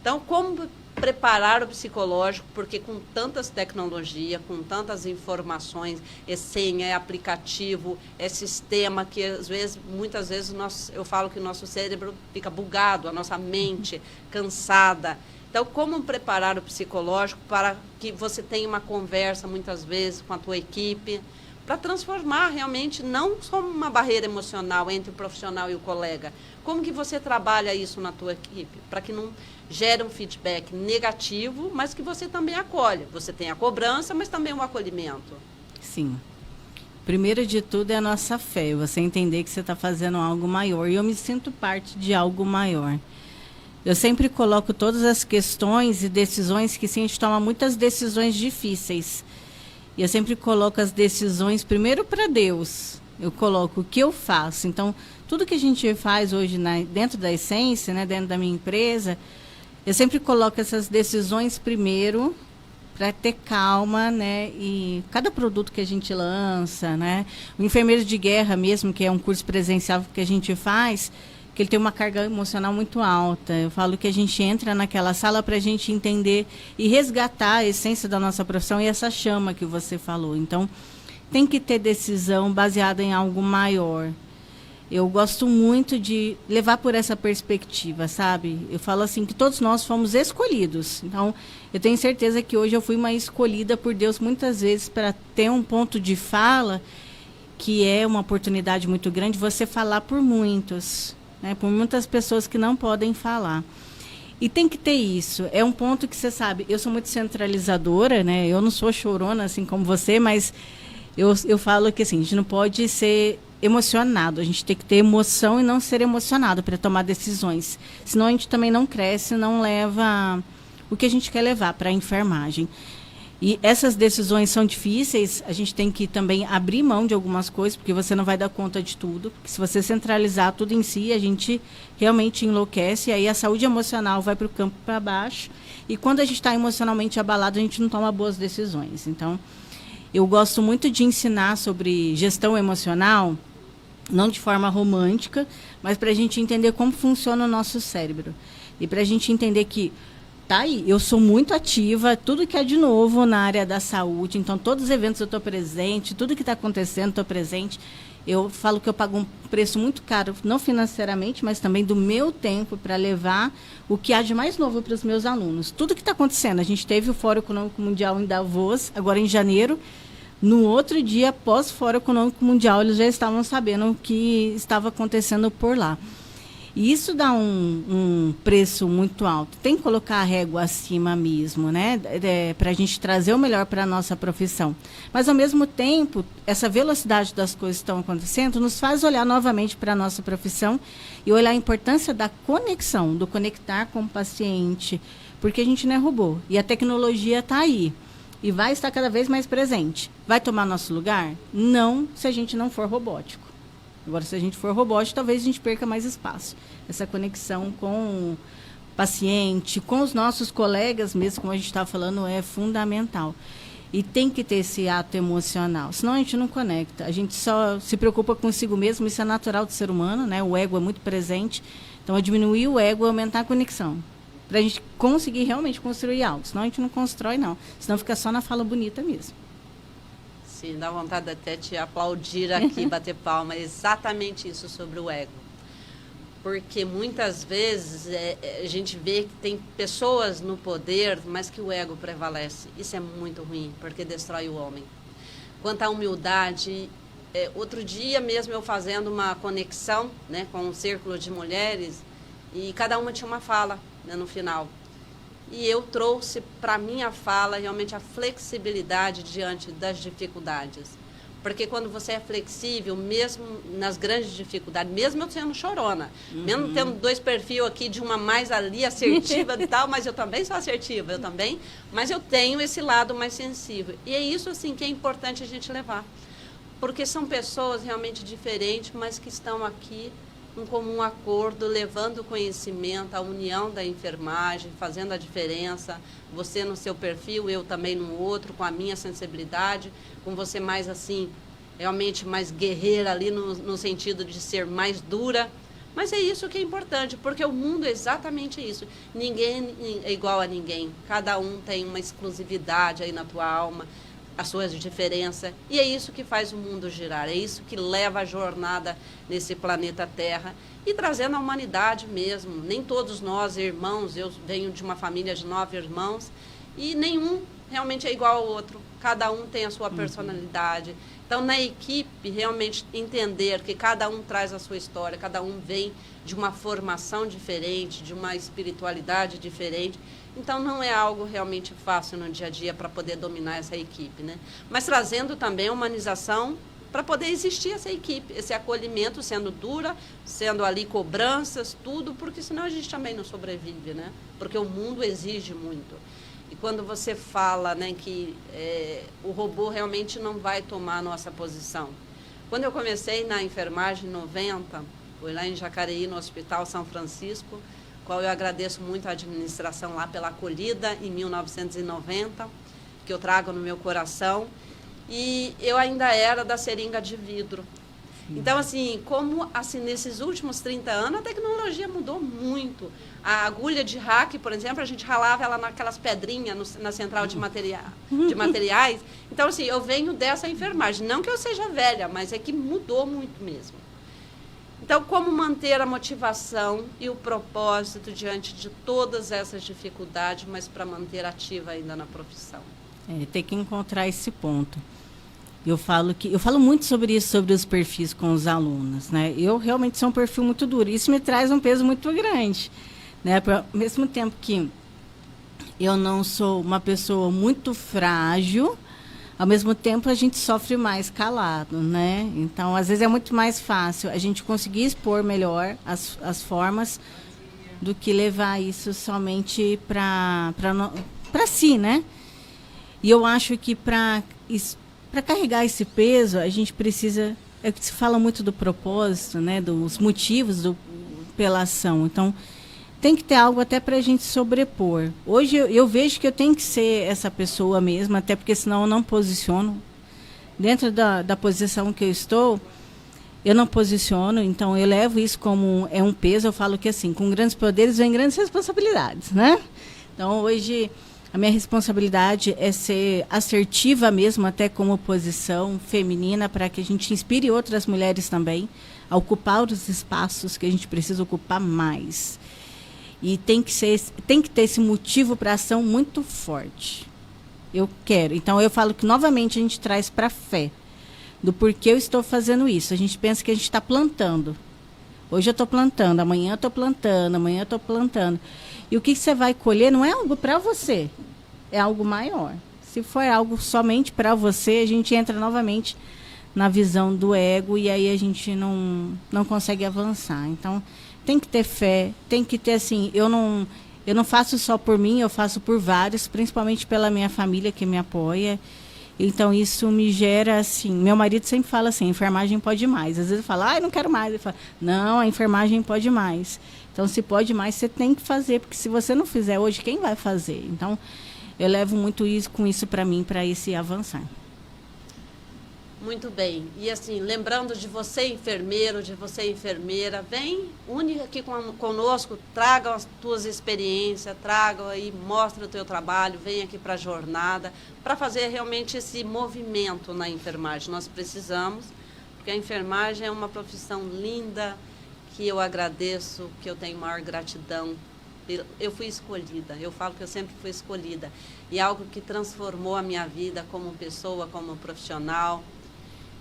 Então, como preparar o psicológico, porque com tantas tecnologias, com tantas informações, é senha, é aplicativo, é sistema, que às vezes, muitas vezes eu falo que o nosso cérebro fica bugado, a nossa mente cansada. Então, como preparar o psicológico para que você tenha uma conversa, muitas vezes, com a tua equipe, para transformar realmente, não só uma barreira emocional entre o profissional e o colega. Como que você trabalha isso na tua equipe? Para que não gere um feedback negativo, mas que você também acolhe. Você tem a cobrança, mas também o acolhimento. Sim. Primeiro de tudo é a nossa fé, você entender que você está fazendo algo maior. E eu me sinto parte de algo maior. Eu sempre coloco todas as questões e decisões, que sim, a gente toma muitas decisões difíceis. E eu sempre coloco as decisões primeiro para Deus. Eu coloco o que eu faço. Então, tudo que a gente faz hoje dentro da essência, né, dentro da minha empresa, eu sempre coloco essas decisões primeiro para ter calma, né? E cada produto que a gente lança, né? O enfermeiro de guerra mesmo, que é um curso presencial que a gente faz, que ele tem uma carga emocional muito alta. Eu falo que a gente entra naquela sala para a gente entender e resgatar a essência da nossa profissão e essa chama que você falou. Então, tem que ter decisão baseada em algo maior. Eu gosto muito de levar por essa perspectiva, sabe? Eu falo assim que todos nós fomos escolhidos. Então, eu tenho certeza que hoje eu fui uma escolhida por Deus muitas vezes para ter um ponto de fala que é uma oportunidade muito grande, você falar por muitos. Né, por muitas pessoas que não podem falar. E tem que ter isso. É um ponto que você sabe, eu sou muito centralizadora, né? Eu não sou chorona assim como você, mas eu falo que assim, a gente não pode ser emocionado, a gente tem que ter emoção e não ser emocionado para tomar decisões. Senão a gente também não cresce, não leva o que a gente quer levar para a enfermagem. E essas decisões são difíceis, a gente tem que também abrir mão de algumas coisas, porque você não vai dar conta de tudo. Porque se você centralizar tudo em si, a gente realmente enlouquece, e aí a saúde emocional vai para o campo para baixo. E quando a gente está emocionalmente abalado, a gente não toma boas decisões. Então, eu gosto muito de ensinar sobre gestão emocional, não de forma romântica, mas para a gente entender como funciona o nosso cérebro. E para a gente entender que tá aí, eu sou muito ativa, tudo que é de novo na área da saúde, então todos os eventos eu estou presente, tudo que está acontecendo estou presente. Eu falo que eu pago um preço muito caro, não financeiramente, mas também do meu tempo para levar o que há de mais novo para os meus alunos. Tudo que está acontecendo, a gente teve o Fórum Econômico Mundial em Davos, agora em janeiro, no outro dia, após o Fórum Econômico Mundial, eles já estavam sabendo o que estava acontecendo por lá. E isso dá um preço muito alto. Tem que colocar a régua acima mesmo, né? Para a gente trazer o melhor para a nossa profissão. Mas, ao mesmo tempo, essa velocidade das coisas que estão acontecendo nos faz olhar novamente para a nossa profissão e olhar a importância da conexão, do conectar com o paciente, porque a gente não é robô. E a tecnologia está aí e vai estar cada vez mais presente. Vai tomar nosso lugar? Não, se a gente não for robótico. Agora, se a gente for robótico, talvez a gente perca mais espaço. Essa conexão com o paciente, com os nossos colegas mesmo, como a gente está falando, é fundamental. E tem que ter esse ato emocional, senão a gente não conecta. A gente só se preocupa consigo mesmo, isso é natural do ser humano, né? O ego é muito presente. Então, é diminuir o ego e aumentar a conexão. Para a gente conseguir realmente construir algo. Senão a gente não constrói, não. Senão fica só na fala bonita mesmo. assim, dá vontade até de aplaudir aqui, bater palma, é exatamente isso sobre o ego. Porque muitas vezes a gente vê que tem pessoas no poder, mas que o ego prevalece. Isso é muito ruim, porque destrói o homem. Quanto à humildade, outro dia mesmo eu fazendo uma conexão, né, com um círculo de mulheres, e cada uma tinha uma fala, né, no final. E eu trouxe para a minha fala realmente a flexibilidade diante das dificuldades. Porque quando você é flexível, mesmo nas grandes dificuldades, mesmo eu sendo chorona, mesmo tendo 2 perfis aqui, de uma mais ali assertiva e tal, mas eu também sou assertiva, mas eu tenho esse lado mais sensível. E é isso, assim, que é importante a gente levar. Porque são pessoas realmente diferentes, mas que estão aqui um comum acordo, levando o conhecimento, a união da enfermagem, fazendo a diferença, você no seu perfil, eu também no outro, com a minha sensibilidade, com você mais assim, realmente mais guerreira ali no sentido de ser mais dura. Mas é isso que é importante, porque o mundo é exatamente isso. Ninguém é igual a ninguém, cada um tem uma exclusividade aí na tua alma, as suas diferenças, e é isso que faz o mundo girar, é isso que leva a jornada nesse planeta Terra e trazendo a humanidade mesmo. Nem todos nós, irmãos, eu venho de uma família de 9 irmãos e nenhum realmente é igual ao outro, cada um tem a sua personalidade. Então, na equipe, realmente entender que cada um traz a sua história, cada um vem de uma formação diferente, de uma espiritualidade diferente. Então, não é algo realmente fácil no dia a dia para poder dominar essa equipe, né? Mas trazendo também a humanização para poder existir essa equipe, esse acolhimento, sendo dura, sendo ali cobranças, tudo, porque senão a gente também não sobrevive, né? Porque o mundo exige muito. E quando você fala, né, que o robô realmente não vai tomar a nossa posição. Quando eu comecei na enfermagem em 90, fui lá em Jacareí, no Hospital São Francisco, qual eu agradeço muito a administração lá pela acolhida em 1990, que eu trago no meu coração, e eu ainda era da seringa de vidro. Então, assim, como assim, nesses últimos 30 anos, a tecnologia mudou muito. A agulha de hack, por exemplo, a gente ralava ela naquelas pedrinhas na central de materiais. Então, assim, eu venho dessa enfermagem. Não que eu seja velha, mas é que mudou muito mesmo. Então, como manter a motivação e o propósito diante de todas essas dificuldades, mas para manter ativa ainda na profissão? Tem que encontrar esse ponto. Eu falo muito sobre isso, sobre os perfis com os alunos, né? Eu realmente sou um perfil muito duro. Isso me traz um peso muito grande, né? Ao mesmo tempo que eu não sou uma pessoa muito frágil, ao mesmo tempo a gente sofre mais calado, né? Então, às vezes é muito mais fácil a gente conseguir expor melhor as formas do que levar isso somente para si, né? E eu acho que para carregar esse peso, a gente precisa... É que se fala muito do propósito, né? Dos motivos pela ação. Então, tem que ter algo até para a gente sobrepor. Hoje eu vejo que eu tenho que ser essa pessoa mesmo, até porque senão eu não posiciono. Dentro da posição que eu estou, eu não posiciono, então eu levo isso como um peso. Eu falo que assim, com grandes poderes vem grandes responsabilidades, né? Então hoje a minha responsabilidade é ser assertiva mesmo, até como posição feminina, para que a gente inspire outras mulheres também a ocupar os espaços que a gente precisa ocupar mais. E tem que ter esse motivo para ação muito forte. Eu quero. Então, eu falo que, novamente, a gente traz para a fé do porquê eu estou fazendo isso. A gente pensa que a gente está plantando. Hoje eu estou plantando, amanhã eu estou plantando, amanhã eu estou plantando. E o que você vai colher não é algo para você, é algo maior. Se for algo somente para você, a gente entra novamente na visão do ego e aí a gente não consegue avançar. Então, tem que ter fé, tem que ter assim, eu não faço só por mim, eu faço por vários, principalmente pela minha família que me apoia. Então isso me gera assim, meu marido sempre fala assim, a enfermagem pode mais. Às vezes eu falo, não quero mais. Ele fala, não, a enfermagem pode mais. Então se pode mais, você tem que fazer, porque se você não fizer hoje, quem vai fazer? Então eu levo muito isso para mim, para esse avançar. Muito bem. E assim, lembrando de você, enfermeiro, de você, enfermeira, vem, une aqui conosco, traga as tuas experiências, traga aí, mostra o teu trabalho, vem aqui para a jornada, para fazer realmente esse movimento na enfermagem. Nós precisamos, porque a enfermagem é uma profissão linda, que eu agradeço, que eu tenho maior gratidão. Eu fui escolhida, eu falo que eu sempre fui escolhida. E algo que transformou a minha vida como pessoa, como profissional.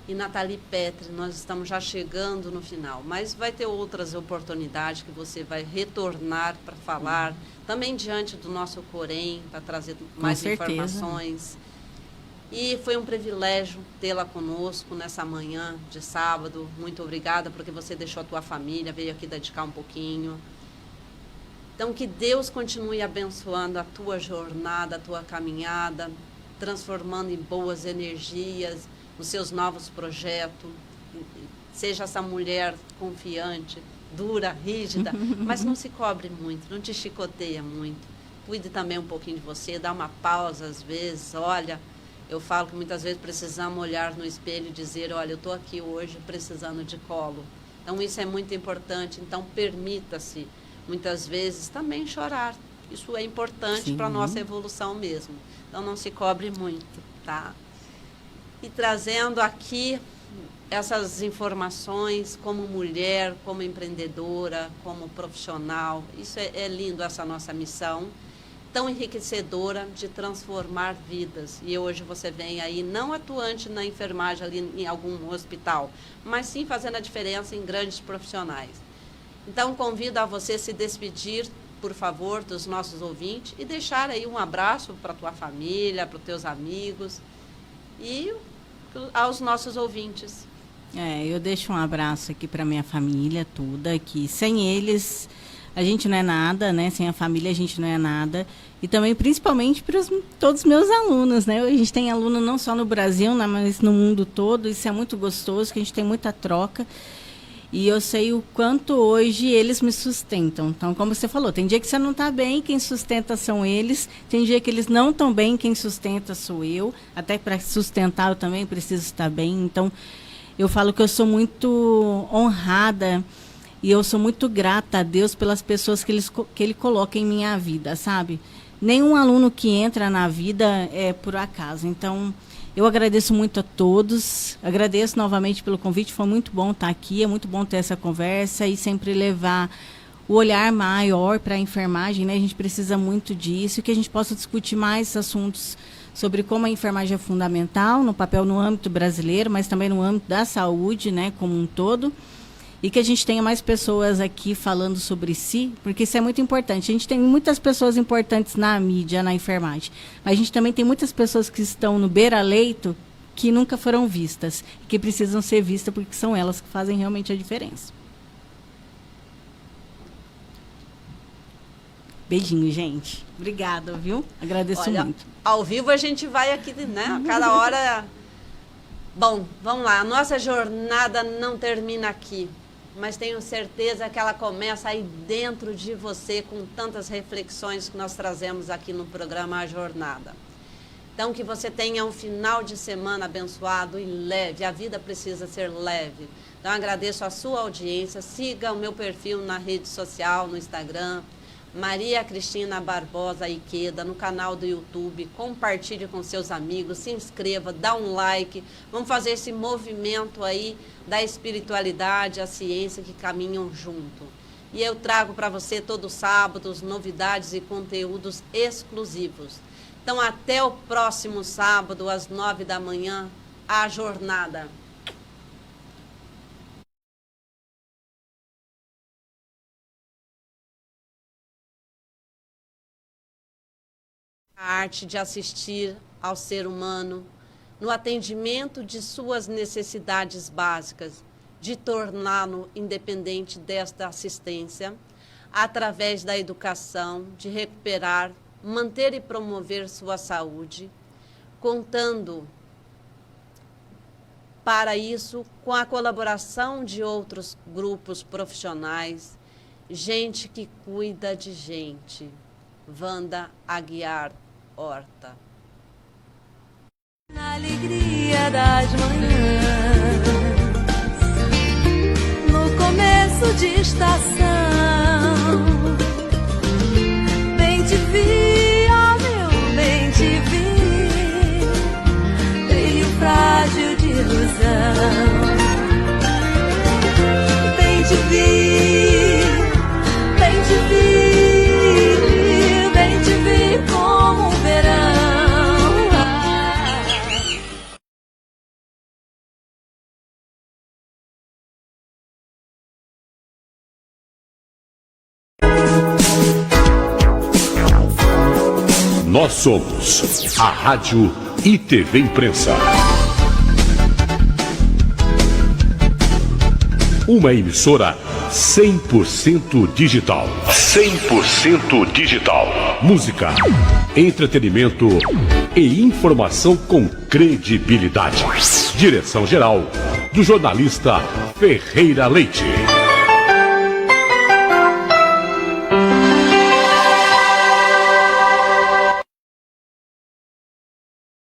E Nathalie Petri, nós estamos já chegando no final, mas vai ter outras oportunidades que você vai retornar para falar, também diante do nosso Corém, para trazer mais informações. E foi um privilégio tê-la conosco nessa manhã de sábado. Muito obrigada porque você deixou a tua família, veio aqui dedicar um pouquinho. Então, que Deus continue abençoando a tua jornada, a tua caminhada, transformando em boas energias, os seus novos projetos. Seja essa mulher confiante, dura, rígida, mas não se cobre muito, não te chicoteia muito. Cuide também um pouquinho de você, dá uma pausa às vezes, olha. Eu falo que muitas vezes precisamos olhar no espelho e dizer, olha, eu estou aqui hoje precisando de colo. Então, isso é muito importante. Então, permita-se, muitas vezes, também chorar. Isso é importante para a nossa evolução mesmo. Então, não se cobre muito, tá? E trazendo aqui essas informações como mulher, como empreendedora, como profissional. Isso é lindo, essa nossa missão. Tão enriquecedora de transformar vidas. E hoje você vem aí, não atuante na enfermagem ali em algum hospital, mas sim fazendo a diferença em grandes profissionais. Então, convido a você se despedir, por favor, dos nossos ouvintes e deixar aí um abraço para a tua família, para os teus amigos e aos nossos ouvintes. Eu deixo um abraço aqui para minha família toda, que sem eles a gente não é nada, né? Sem a família a gente não é nada. E também, principalmente, para todos os meus alunos, né? A gente tem aluno não só no Brasil, né, mas no mundo todo. Isso é muito gostoso, que a gente tem muita troca. E eu sei o quanto hoje eles me sustentam. Então, como você falou, tem dia que você não está bem, quem sustenta são eles. Tem dia que eles não estão bem, quem sustenta sou eu. Até para sustentar eu também preciso estar bem. Então, eu falo que eu sou muito honrada e eu sou muito grata a Deus pelas pessoas que Ele coloca em minha vida, sabe? Nenhum aluno que entra na vida é por acaso. Então, eu agradeço muito a todos, agradeço novamente pelo convite, foi muito bom estar aqui, é muito bom ter essa conversa e sempre levar o olhar maior para a enfermagem, né? A gente precisa muito disso, que a gente possa discutir mais assuntos sobre como a enfermagem é fundamental no papel no âmbito brasileiro, mas também no âmbito da saúde, né, como um todo. E que a gente tenha mais pessoas aqui falando sobre si, porque isso é muito importante. A gente tem muitas pessoas importantes na mídia, na enfermagem, mas a gente também tem muitas pessoas que estão no beira-leito que nunca foram vistas, que precisam ser vistas porque são elas que fazem realmente a diferença. Beijinho, gente. Obrigada, viu? Agradeço muito. Ao vivo a gente vai aqui, né? A cada hora... Bom, vamos lá. A nossa jornada não termina aqui, mas tenho certeza que ela começa aí dentro de você com tantas reflexões que nós trazemos aqui no programa A Jornada. Então, que você tenha um final de semana abençoado e leve. A vida precisa ser leve. Então, agradeço a sua audiência. Siga o meu perfil na rede social, no Instagram, Maria Cristina Barbosa Iqueda, no canal do YouTube. Compartilhe com seus amigos, se inscreva, dá um like. Vamos fazer esse movimento aí da espiritualidade, a ciência que caminham junto. E eu trago para você todos os sábados novidades e conteúdos exclusivos. Então, até o próximo sábado, às 9 da manhã, A Jornada. A arte de assistir ao ser humano no atendimento de suas necessidades básicas, de torná-lo independente desta assistência, através da educação, de recuperar, manter e promover sua saúde, contando para isso com a colaboração de outros grupos profissionais, gente que cuida de gente. Wanda Aguiar Horta. Na alegria dia das manhãs, no começo de estação, bem te vi, ó meu bem te vi, brilho frágil de ilusão. Bem te vi, bem te vi, bem te vi como um verão. Nós somos a Rádio e TV Imprensa. Uma emissora 100% digital. 100% digital. Música, entretenimento e informação com credibilidade. Direção-geral do jornalista Ferreira Leite.